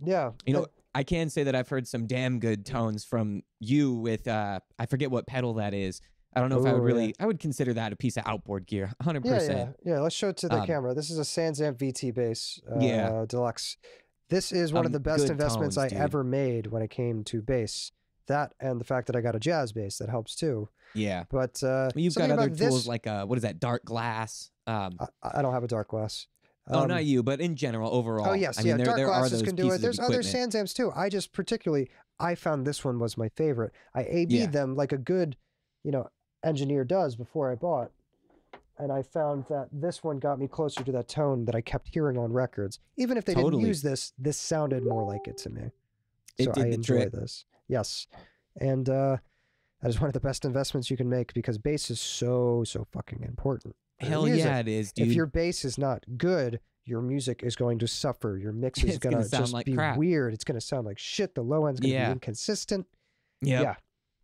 Yeah. You know, I can say that I've heard some damn good tones from you with I forget what pedal that is. I don't know if I would really I would consider that a piece of outboard gear. 100%. Yeah, let's show it to the camera. This is a Sansamp VT bass Deluxe. This is one of the best investments I ever made when it came to bass. That and the fact that I got a jazz bass that helps too. Yeah. But you've got other tools like what is that, dark glass? I don't have a dark glass. Oh, not you, but in general, overall. Oh, yes. I mean, dark there glasses are can do it. There's other Sansamps too. I found this one was my favorite. I A-B'd them like a good, engineer does before I bought. And I found that this one got me closer to that tone that I kept hearing on records. Even if they didn't use this sounded more like it to me. So I enjoy this. Yes. And that is one of the best investments you can make because bass is so fucking important. Hell yeah, it is, dude. If your bass is not good, your music is going to suffer. Your mix is going to just be weird. It's going to sound like shit. The low end's going to be inconsistent. Yep. Yeah.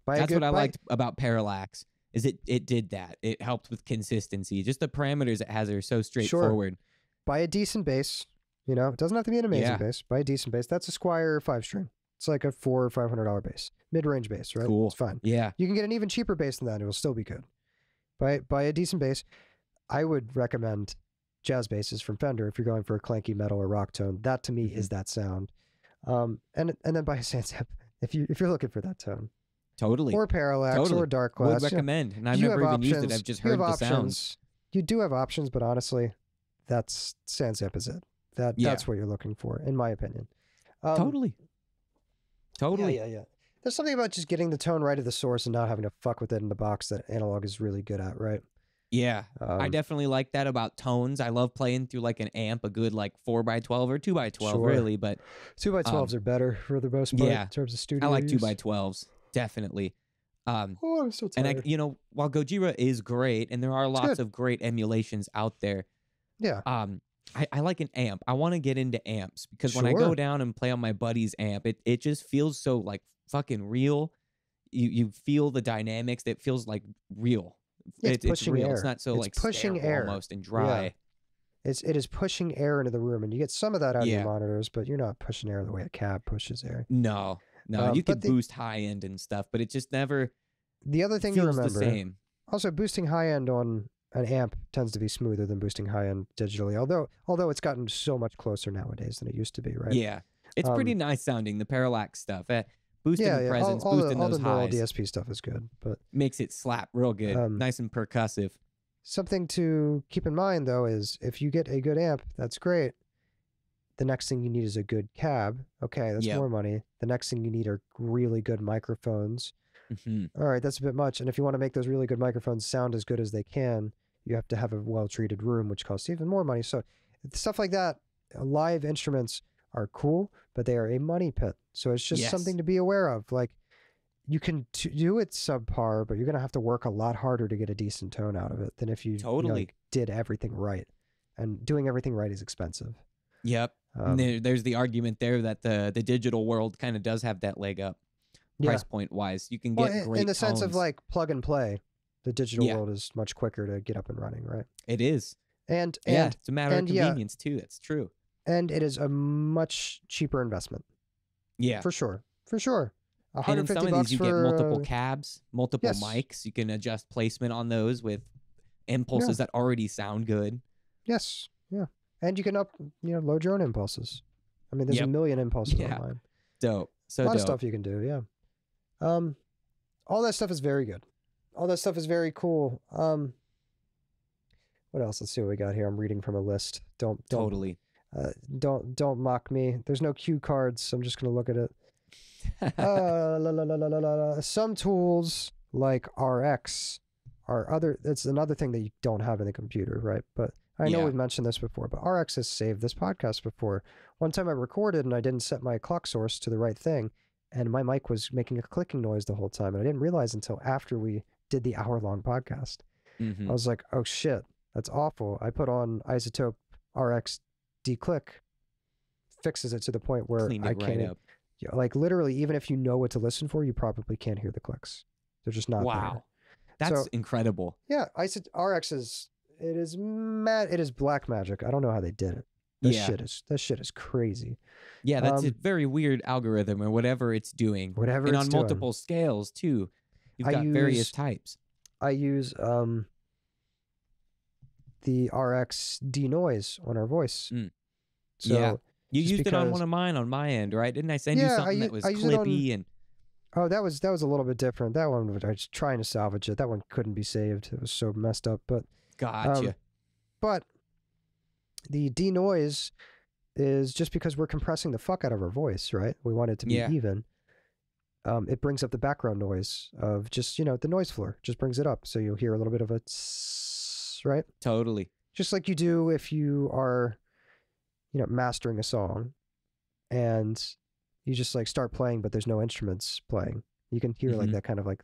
That's what I liked about Parallax. Is it did that. It helped with consistency. Just the parameters it has are so straightforward. Sure. Buy a decent bass. It doesn't have to be an amazing bass. Buy a decent bass. That's a Squier 5-string. It's like a $400 or $500 bass. Mid-range bass, right? Cool. It's fine. Yeah. You can get an even cheaper bass than that. It will still be good. Buy a decent bass. I would recommend jazz basses from Fender if you're going for a clanky metal or rock tone. That to me is that sound. And then buy a Sansamp if you're looking for that tone. Totally. Or Parallax or Dark Glass. Would recommend. And I've never even used it. I've just heard the sounds. You do have options, but honestly, that's Sansamp is it. That's what you're looking for, in my opinion. Totally. Yeah. There's something about just getting the tone right at the source and not having to fuck with it in the box that analog is really good at, right? Yeah, I definitely like that about tones. I love playing through like an amp, a good like 4x12 or 2x12, really. But 2x12s are better for the most part in terms of studio. I like use. 2x12s, definitely. I'm so tired. And while Gojira is great, and there are lots of great emulations out there. Yeah. I like an amp. I want to get into amps because when I go down and play on my buddy's amp, it just feels so like fucking real. You feel the dynamics. It feels like real. It's pushing real. air. It's not so it's like pushing air almost and dry. Yeah. It is pushing air into the room, and you get some of that out of your monitors, but you're not pushing air the way a cab pushes air. No. You can boost high end and stuff, but it just never. The other thing feels to remember. The same. Also, boosting high end on an amp tends to be smoother than boosting high end digitally. Although it's gotten so much closer nowadays than it used to be, right? Yeah, it's pretty nice sounding, the Parallax stuff. Boosting the presence, boosting all those the Neural highs. DSP stuff is good, but makes it slap real good, nice and percussive. Something to keep in mind though is if you get a good amp, that's great. The next thing you need is a good cab. Okay, that's more money. The next thing you need are really good microphones. All right, that's a bit much. And if you want to make those really good microphones sound as good as they can, you have to have a well-treated room, which costs even more money. So stuff like that, live instruments are cool, but they are a money pit. So it's just something to be aware of. Like you can do it subpar, but you're going to have to work a lot harder to get a decent tone out of it than if you, did everything right. And doing everything right is expensive. Yep. And there's the argument there that the digital world kind of does have that leg up, price point wise. You can get great in the sense of tones. like plug and play. The digital Yeah. world is much quicker to get up and running, right? It is. And it's a matter of convenience too. That's true. And it is a much cheaper investment. Yeah, for sure. And in some of these, you get multiple cabs, multiple Yes. mics. You can adjust placement on those with impulses that already sound good. Yes, yeah, and you can load your own impulses. I mean, there's a million impulses online. Dope. So a lot dope. of stuff you can do. Yeah. All that stuff is very good. All that stuff is very cool. What else? Let's see what we got here. I'm reading from a list. Don't Totally. Don't mock me. There's no cue cards, so I'm just gonna look at it. Some tools like RX are other. It's another thing that you don't have in the computer, right? But I know we've mentioned this before. But RX has saved this podcast before. One time I recorded and I didn't set my clock source to the right thing, and my mic was making a clicking noise the whole time, and I didn't realize until after we did the hour-long podcast. I was like, oh shit, that's awful. I put on Isotope RX declick, fixes it to the point where Cleaned I it can't. right up. Like literally, even if you know what to listen for, you probably can't hear the clicks. They're just not there. Wow, that's incredible. Yeah, RX is it is black magic. I don't know how they did it. That shit is crazy. Yeah, that's a very weird algorithm or whatever it's doing. Whatever and it's on doing. multiple scales too. You've got various types. I use the RX denoise on our voice. So yeah. You used it on one of mine on my end, right? Didn't I send you something that was clippy and? Oh, that was a little bit different. That one I was trying to salvage it. That one couldn't be saved. It was so messed up. But gotcha. But the denoise is just because we're compressing the fuck out of our voice, right? We want it to be even. It brings up the background noise of just the noise floor. Just brings it up, so you'll hear a little bit of a tss, right? Totally. Just like you do if you are mastering a song and you just like start playing but there's no instruments playing, you can hear like that kind of like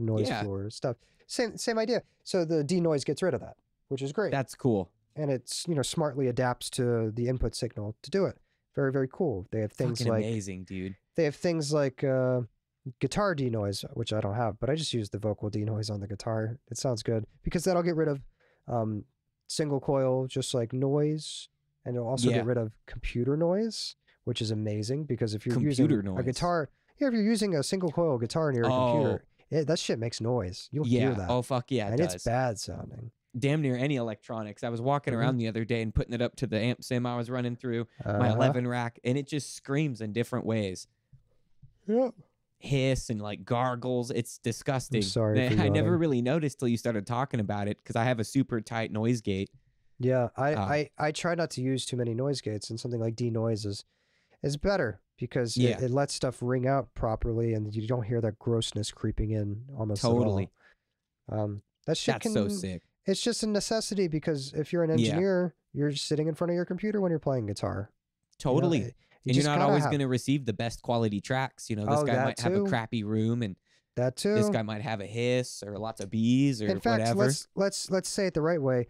noise floor stuff. Same idea. So the denoise gets rid of that, which is great. That's cool. And it's smartly adapts to the input signal to do it. Very, very cool. They have things fucking like amazing, dude. They have things like guitar denoise, which I don't have, but I just use the vocal denoise on the guitar. It sounds good because that'll get rid of single coil just like noise. And it'll also get rid of computer noise, which is amazing because if you're using a guitar, if you're using a single coil guitar near a computer, that shit makes noise. You'll hear that. Oh, fuck yeah, and it's bad sounding. Damn near any electronics. I was walking around the other day and putting it up to the amp sim I was running through, my 11 rack, and it just screams in different ways. Yeah. Hiss and like gargles. It's disgusting. I'm sorry. I never really noticed till you started talking about it because I have a super tight noise gate. Yeah, I try not to use too many noise gates, and something like denoise is better because it lets stuff ring out properly, and you don't hear that grossness creeping in almost totally. At all. That's so sick. It's just a necessity because if you're an engineer, you're sitting in front of your computer when you're playing guitar. Totally. And you're not always going to receive the best quality tracks. This guy might have a crappy room, and that too. This guy might have a hiss or lots of bees or in fact, whatever. Let's say it the right way.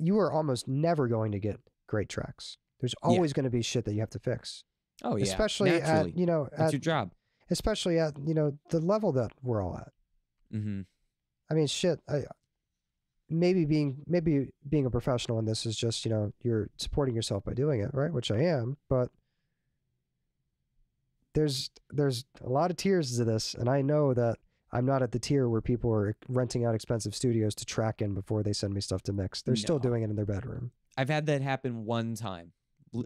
You are almost never going to get great tracks. There's always going to be shit that you have to fix. Oh yeah, especially naturally. at that's your job. Especially at the level that we're all at. Mm-hmm. I mean, shit. Maybe being a professional in this is just you're supporting yourself by doing it, right? Which I am, but there's a lot of tiers to this, and I know that I'm not at the tier where people are renting out expensive studios to track in before they send me stuff to mix. They're still doing it in their bedroom. I've had that happen one time,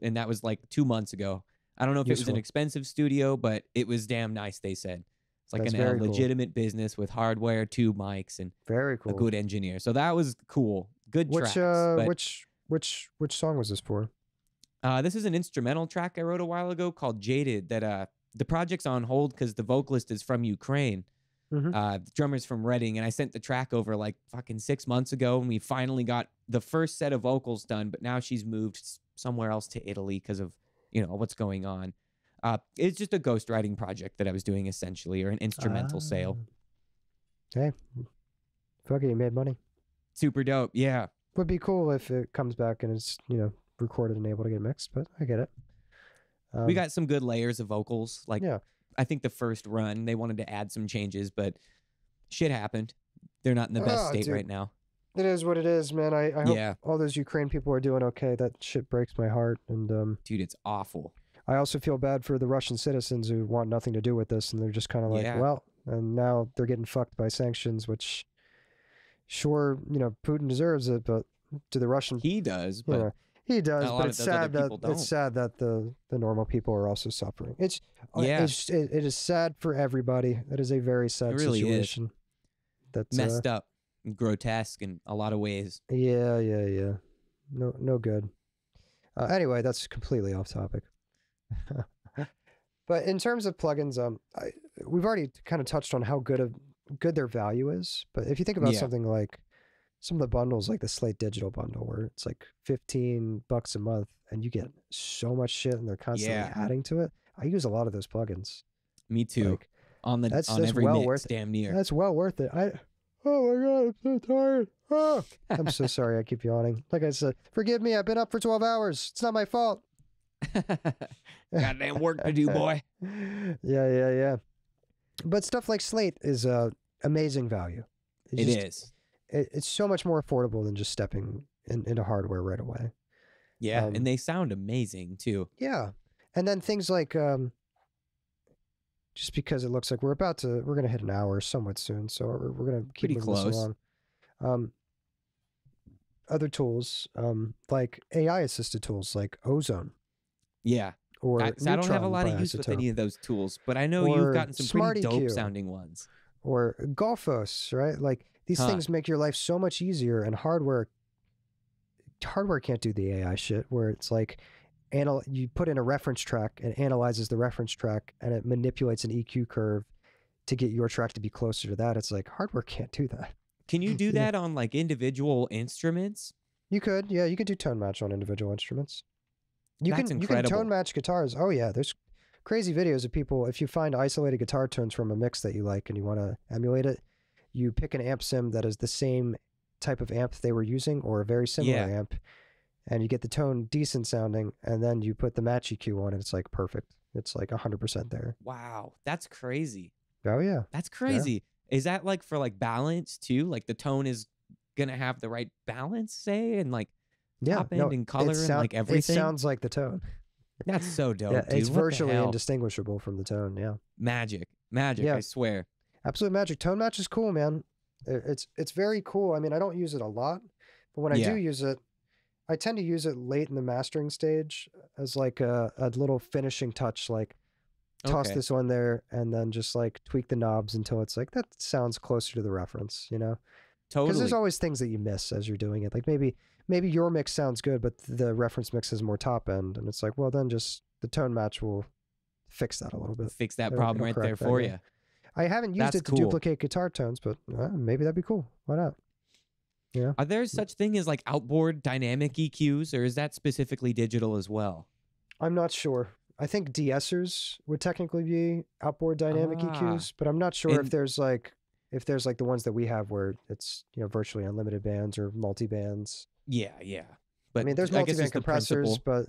and that was like 2 months ago. I don't know if it was an expensive studio, but it was damn nice, they said. It's like a legitimate business with hardware, 2 mics, and very cool. A good engineer. So that was cool. Good tracks. Which song was this for? This is an instrumental track I wrote a while ago called Jaded that the project's on hold because the vocalist is from Ukraine. The drummer's from Reading, and I sent the track over like fucking 6 months ago, and we finally got the first set of vocals done, but now she's moved somewhere else to Italy because of what's going on. It's just a ghostwriting project that I was doing essentially, or an instrumental sale. Hey, fuck it, you made money. Super dope. Yeah, would be cool if it comes back and it's recorded and able to get mixed, but I get it. We got some good layers of vocals. Like, Yeah. I think the first run, they wanted to add some changes, but shit happened. They're not in the best state dude. right now. It is what it is, man. I hope Yeah. all those Ukraine people are doing okay. That shit breaks my heart. And Dude, it's awful. I also feel bad for the Russian citizens who want nothing to do with this, and they're just kind of like, Yeah. well, and now they're getting fucked by sanctions, which, sure, Putin deserves it, but to the Russian, He does, but he does. a lot But of it's those other sad that people don't. it's sad that the normal people are also suffering. It is sad for everybody. It is a very sad It really is. situation. That's messed up, and grotesque in a lot of ways. Yeah. No good. Anyway, that's completely off topic. But in terms of plugins, we've already kind of touched on how good their value is. But if you think about something like some of the bundles, like the Slate Digital bundle, where it's like $15 a month, and you get so much shit, and they're constantly adding to it. I use a lot of those plugins. Me too. Like, on that's every well mix, worth it. damn near. That's well worth it. Oh my god, I'm so tired. Oh. I'm so sorry. I keep yawning. Like I said, forgive me. I've been up for 12 hours. It's not my fault. Goddamn work to do, boy. Yeah. But stuff like Slate is amazing value. It's so much more affordable than just stepping into hardware right away. Yeah, and they sound amazing too. Yeah, and then things like just because it looks like we're going to hit an hour somewhat soon, so we're going to keep Pretty moving this along. Other tools like AI assisted tools like Ozone. Yeah. Or I don't have a lot of use with any of those tools, but I know you've gotten some pretty dope sounding ones. Or Golfos, right? Like these things make your life so much easier, and hardware can't do the AI shit where it's like you put in a reference track and analyzes the reference track and it manipulates an EQ curve to get your track to be closer to that. It's like hardware can't do that. Can you do that on like individual instruments? You could, yeah, you could do tone match on individual instruments. That's incredible. You can tone match guitars. Oh yeah, there's crazy videos of people. If you find isolated guitar tones from a mix that you like and you want to emulate it, you pick an amp sim that is the same type of amp they were using or a very similar amp, and you get the tone decent sounding, and then you put the match EQ on it. It's like perfect. It's like 100% there. Wow, that's crazy. Oh yeah, that's crazy. Yeah. Is that like for like balance too? Like the tone is gonna have the right balance, say, and like top end and color and like everything. It sounds like the tone. That's so dope. Yeah, dude. it's virtually indistinguishable from the tone. Yeah, magic. Yeah. I swear. Absolute magic. Tone match is cool, man. It's very cool. I mean, I don't use it a lot, but when I do use it, I tend to use it late in the mastering stage as like a little finishing touch, like toss this one there and then just like tweak the knobs until it's like, that sounds closer to the reference, Totally. Because there's always things that you miss as you're doing it. Like maybe your mix sounds good, but the reference mix has more top end. And it's like, well, then just the tone match will fix that a little bit. Fix that problem right there for you. I haven't used it to duplicate guitar tones, but maybe that'd be cool. Why not? Yeah. Are there such thing as like outboard dynamic EQs, or is that specifically digital as well? I'm not sure. I think de-essers would technically be outboard dynamic EQs, but I'm not sure if there's like the ones that we have where it's virtually unlimited bands or multi-bands. Yeah. But I mean, there's multi-band compressors, but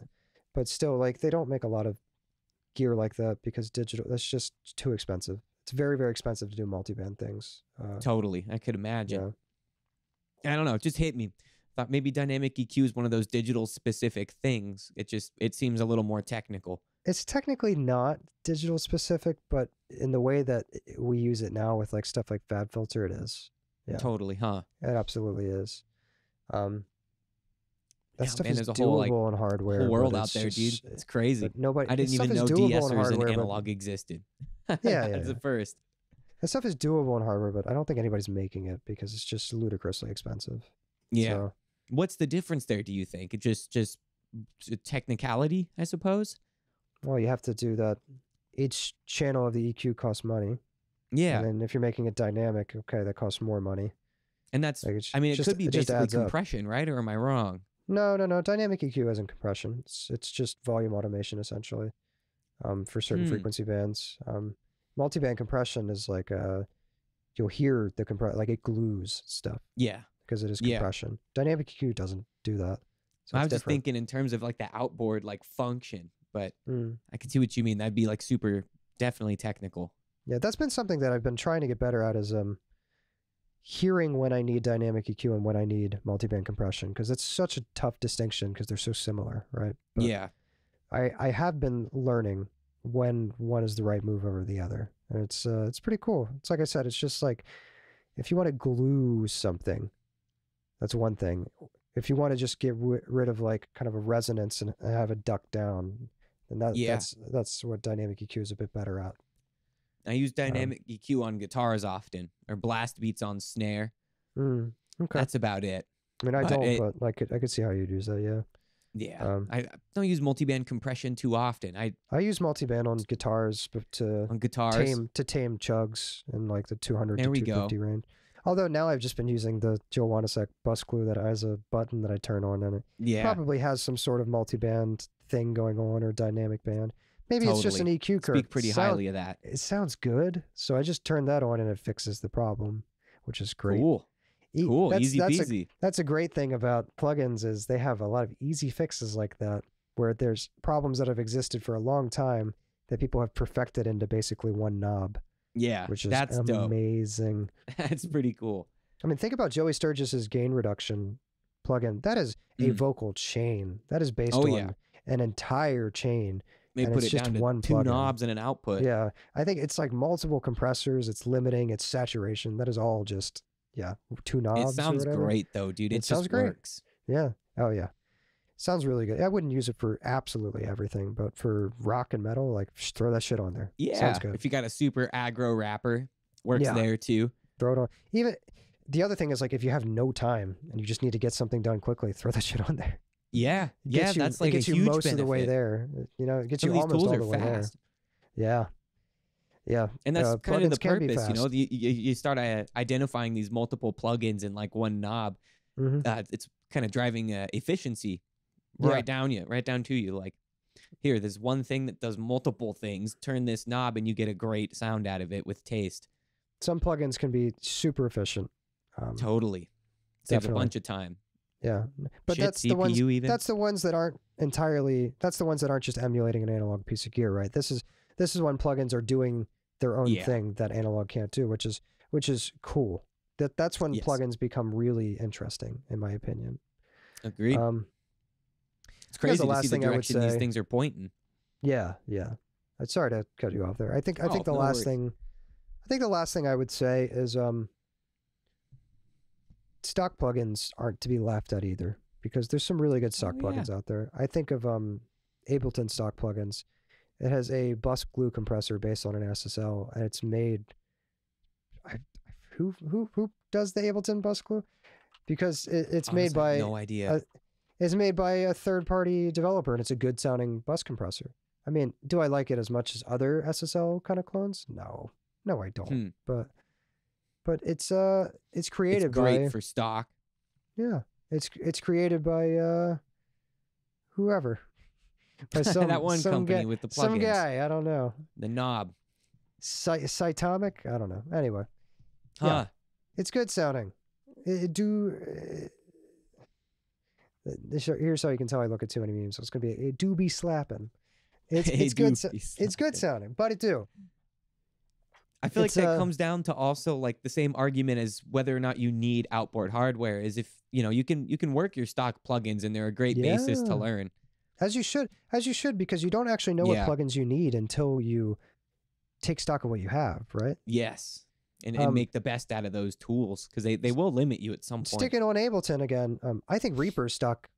still, like, they don't make a lot of gear like that because digital. That's just too expensive. It's very, very expensive to do multi-band things. Totally, I could imagine. Yeah. I don't know. It just hit me. Thought maybe dynamic EQ is one of those digital specific things. It seems a little more technical. It's technically not digital specific, but in the way that we use it now with like stuff like FabFilter, it is. Yeah. Totally, huh? It absolutely is. That stuff is there's a doable whole, on hardware. Whole world out there, dude. It's crazy. I didn't even know de-essers and analog existed. Yeah. That's the first. That stuff is doable on hardware, but I don't think anybody's making it because it's just ludicrously expensive. Yeah. So, what's the difference there, do you think? It just technicality, I suppose? Well, you have to do that. Each channel of the EQ costs money. Yeah. And then if you're making it dynamic, okay, that costs more money. And that's, like it could be basically compression, right? Or am I wrong? No. Dynamic EQ isn't compression. It's just volume automation, essentially, for certain frequency bands. Multi-band compression is like, you'll hear the like it glues stuff. Yeah. Because it is compression. Dynamic EQ doesn't do that. So I it's was just different. thinking in terms of like the outboard like function, but Mm. I can see what you mean. That'd be like super definitely technical. Yeah, that's been something that I've been trying to get better at is hearing when I need dynamic EQ and when I need multiband compression because it's such a tough distinction because they're so similar, right? But Yeah. I have been learning when one is the right move over the other, and it's pretty cool. It's like I said, it's just like if you want to glue something, that's one thing. If you want to just get rid of like kind of a resonance and have it duck down, then Yeah. that's what dynamic EQ is a bit better at. I use dynamic EQ on guitars often, or blast beats on snare. Okay. That's about it. I mean, I But don't, but like I could see how you'd use that. Yeah. Yeah. I don't use multiband compression too often. I use multiband on guitars to On guitars. tame chugs in like the 200 There to we 250 go. range. Although now I've just been using the Joe Wanasek bus glue that has a button that I turn on, and it Yeah. probably has some sort of multiband thing going on or dynamic band. Maybe it's just an Totally. EQ curve. Speak pretty highly of that. It sounds good, so I just turn that on and it fixes the problem, which is great. Cool. Cool. Easy That's peasy. that's a great thing about plugins is they have a lot of easy fixes like that, where there's problems that have existed for a long time that people have perfected into basically one knob, Yeah. which is That's dope. amazing. That's pretty cool. I mean, think about Joey Sturgis's gain reduction plugin. That is a vocal chain. That is based on an entire chain. They and put it's it just down to one two plugin. knobs and an output. Yeah, I think it's like multiple compressors. It's limiting. It's saturation. That is all just two knobs. It sounds great though, dude. It sounds just great. works. Yeah. Oh yeah. Sounds really good. I wouldn't use it for absolutely everything, but for rock and metal, like throw that shit on there. Yeah. Sounds good. If you got a super aggro rapper, works there too. Throw it on. Even the other thing is like if you have no time and you just need to get something done quickly, throw that shit on there. Yeah. Yeah. That's like it gets a you huge most benefit. of the way there. You know, it gets Some you of these almost tools all are the way there. fast. Yeah. Yeah. And that's kind of the plugins can be purpose, you know. fast. You start identifying these multiple plugins in like one knob. It's kind of driving efficiency right down to you. Like, here, there's one thing that does multiple things. Turn this knob, and you get a great sound out of it with taste. Some plugins can be super efficient. Totally, save definitely. a bunch of time. Yeah, but Shit, that's CPU the ones. even. That's the ones that aren't entirely. That's the ones that aren't just emulating an analog piece of gear, right? This is when plugins are doing their own thing that analog can't do, which is cool. That's when plugins become really interesting, in my opinion. Agreed. It's crazy to see the direction these say, things are pointing. Yeah. I'm sorry to cut you off there. I think the last thing. I think the last thing I would say is stock plugins aren't to be laughed at either, because there's some really good stock plugins out there. I think of Ableton stock plugins. It has a bus glue compressor based on an SSL, and it's made. Who does the Ableton bus glue? Because it's made by no idea. It's made by a third-party developer, and it's a good-sounding bus compressor. I mean, do I like it as much as other SSL kind of clones? No, I don't. But it's created it's great by for stock. Yeah, it's created by whoever. By that one company with the plugins. Some guy, I don't know. The knob. Cytomic? I don't know. Anyway. Huh. Yeah, it's good sounding. Here's how you can tell I look at too many memes. So it's gonna be it do be slapping. It's good. It's good sounding, but it do. I feel like that comes down to also like the same argument as whether or not you need outboard hardware. Is if you can work your stock plugins and they're a great basis to learn. As you should, because you don't actually know what plugins you need until you take stock of what you have, right? Yes. And make the best out of those tools, because they will limit you at some point. Sticking on Ableton again, I think Reaper's stock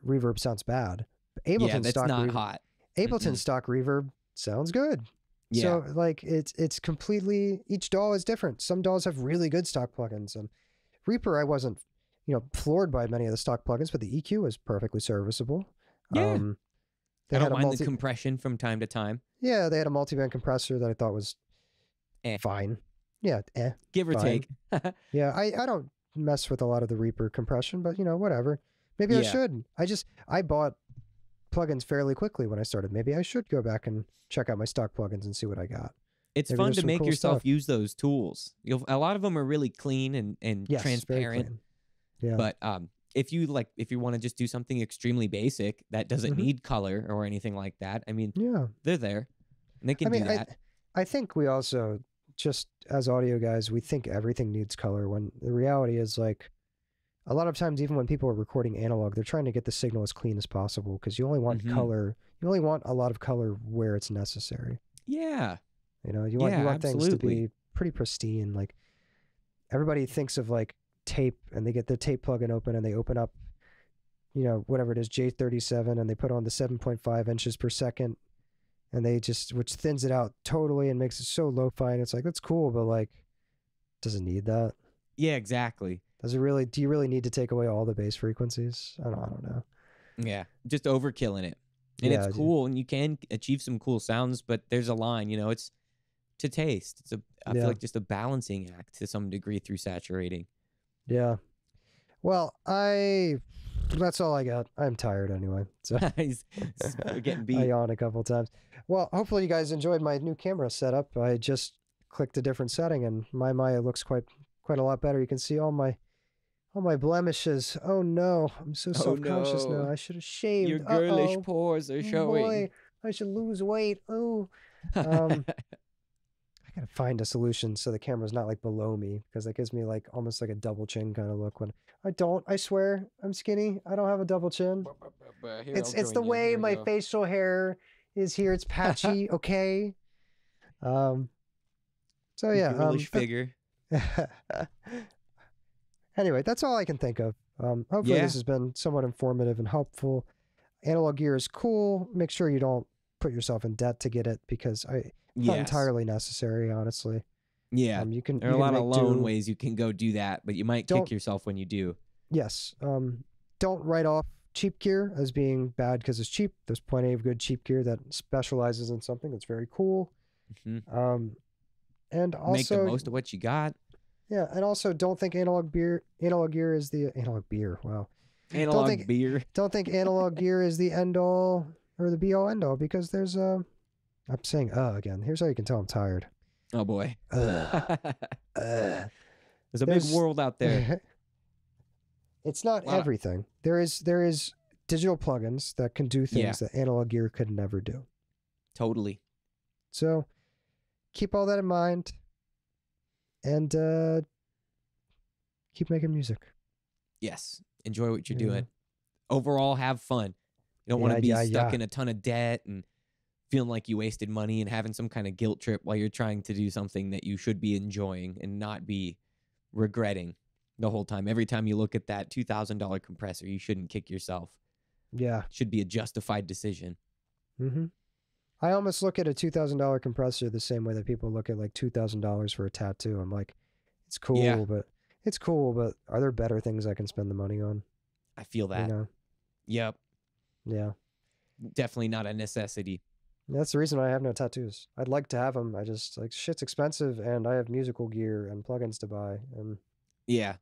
reverb sounds bad. Ableton that's not hot. Ableton stock reverb sounds good. Yeah. So like it's completely, each DAW is different. Some DAWs have really good stock plugins. Reaper, I wasn't floored by many of the stock plugins, but the EQ was perfectly serviceable. Yeah. I don't mind the compression from time to time. Yeah, they had a multiband compressor that I thought was fine. Yeah, give or take. Yeah, I don't mess with a lot of the Reaper compression, but whatever. Maybe I should. I bought plugins fairly quickly when I started. Maybe I should go back and check out my stock plugins and see what I got. It's fun to make yourself use those tools. A lot of them are really clean and transparent. Yeah. But if you want to just do something extremely basic that doesn't need color or anything like that, I mean, Yeah. they're there and they can do that. I think we also, just as audio guys, we think everything needs color when the reality is like a lot of times, even when people are recording analog, they're trying to get the signal as clean as possible because you only want color. You only want a lot of color where it's necessary. Yeah. You know, you want absolutely. things to be pretty pristine. Like everybody thinks of like tape and they get the tape plugin open and they open up, you know, whatever it is, J37, and they put on the 7.5 inches per second and they just, which thins it out totally and makes it so lo-fi. And it's like, that's cool, but like, does it need that? Yeah, exactly. Does it really, do you really need to take away all the bass frequencies? I don't know. Yeah. Just overkilling it. And it's cool and you can achieve some cool sounds, but there's a line, you know, it's to taste. I feel like just a balancing act to some degree through saturating. Yeah. Well, that's all I got. I'm tired anyway. So He's getting beat. I yawned a couple times. Well, hopefully you guys enjoyed my new camera setup. I just clicked a different setting and my Maya looks quite a lot better. You can see all my blemishes. Oh no, I'm so self-conscious now. I should have shaved. Your girlish pores are showing. Boy, I should lose weight. Oh. I gotta find a solution so the camera's not like below me because that gives me like almost like a double chin kind of look when I swear I'm skinny. I don't have a double chin. Here, it's the way my facial hair is here. It's patchy. Okay. So yeah. Girlish figure. Anyway, that's all I can think of. Hopefully this has been somewhat informative and helpful. Analog gear is cool. Make sure you don't put yourself in debt to get it because not entirely necessary, honestly. Yeah, there are a lot of lone ways you can go do that, but you might kick yourself when you do. Yes. Don't write off cheap gear as being bad because it's cheap. There's plenty of good cheap gear that specializes in something that's very cool. And also make the most of what you got. Yeah, and also don't think analog gear is the analog beer. Wow. Beer. Don't think analog gear is the end all or the be all end all because there's I'm saying again. Here's how you can tell I'm tired. Oh boy. There's a big world out there. It's not everything. There is digital plugins that can do things that analog gear could never do. Totally. So keep all that in mind. And keep making music. Yes. Enjoy what you're doing. Overall, have fun. You don't want to be stuck in a ton of debt and feeling like you wasted money and having some kind of guilt trip while you're trying to do something that you should be enjoying and not be regretting the whole time. Every time you look at that $2,000 compressor, you shouldn't kick yourself. Yeah. It should be a justified decision. Mm-hmm. I almost look at a $2,000 compressor the same way that people look at like $2,000 for a tattoo. I'm like, it's cool, but are there better things I can spend the money on? I feel that. You know? Yep. Yeah. Definitely not a necessity. That's the reason I have no tattoos. I'd like to have them. I just like shit's expensive and I have musical gear and plugins to buy. And yeah,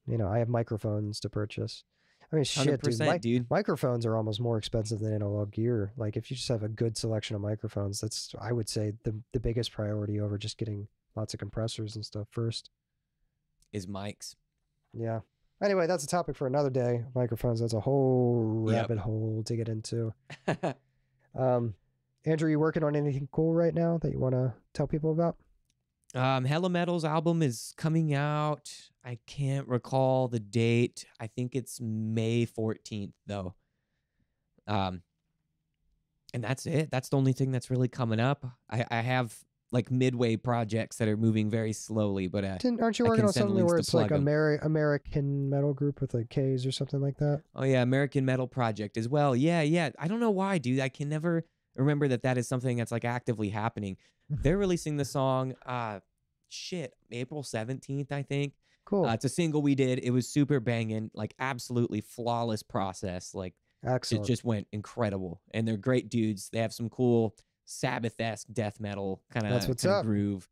you know, I have microphones to purchase. I mean, shit, dude. Microphones are almost more expensive than analog gear. Like, if you just have a good selection of microphones, that's, I would say, the biggest priority over just getting lots of compressors and stuff first. Is mics. Yeah. Anyway, that's a topic for another day. Microphones, that's a whole rabbit hole to get into. Andrew, you working on anything cool right now that you want to tell people about? Hella Metal's album is coming out. I can't recall the date. I think it's May 14th, though. And that's it. That's the only thing that's really coming up. I have like midway projects that are moving very slowly, but aren't you working on something where it's like American metal group with like K's or something like that? Oh yeah, American Metal Project as well. Yeah. I don't know why, dude. I can never remember that is something that's like actively happening. They're releasing the song April 17th, I think. Cool. It's a single we did. It was super banging, like absolutely flawless process. Like excellent. It just went incredible. And they're great dudes. They have some cool Sabbath-esque death metal kind of groove.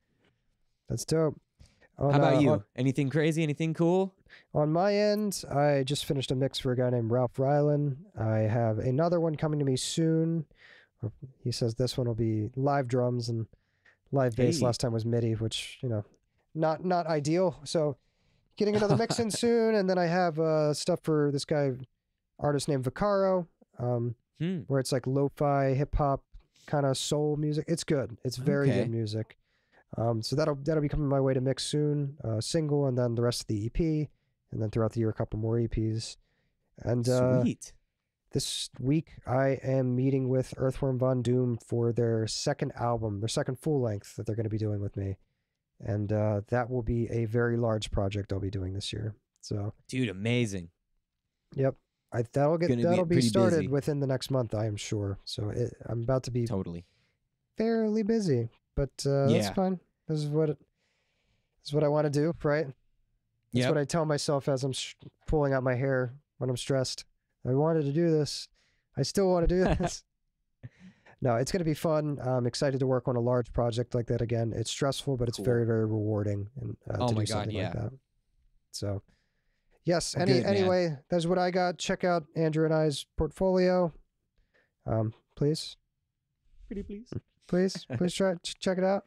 That's dope. How about you? Anything crazy? Anything cool? On my end, I just finished a mix for a guy named Ralph Rylan. I have another one coming to me soon. He says this one will be live drums and live bass. Last time was MIDI, which, you know, not ideal. So getting another mix in soon, and then I have stuff for this guy, artist named Vicaro, where it's like lo-fi hip hop kind of soul music. It's good. It's very good music. So that'll be coming my way to mix soon. Single, and then the rest of the EP, and then throughout the year a couple more EPs. And Sweet. this week I am meeting with Earthworm Von Doom for their second album, their second full length that they're going to be doing with me. And that will be a very large project I'll be doing this year. So, dude, amazing. Yep, that'll be started busy within the next month, I am sure. So I'm about to be totally fairly busy, but that's fine. This is what I want to do, right? That's what I tell myself as I'm pulling out my hair when I'm stressed. I wanted to do this. I still want to do this. No, it's going to be fun. I'm excited to work on a large project like that again. It's stressful, but it's very, very rewarding and to do something like that. So, yes. Anyway, that's what I got. Check out Andrew and I's portfolio. Please. Pretty please. Please check it out.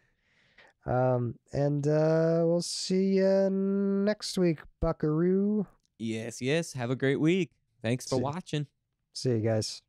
And we'll see you next week, Buckaroo. Yes. Have a great week. Thanks for watching. See you guys.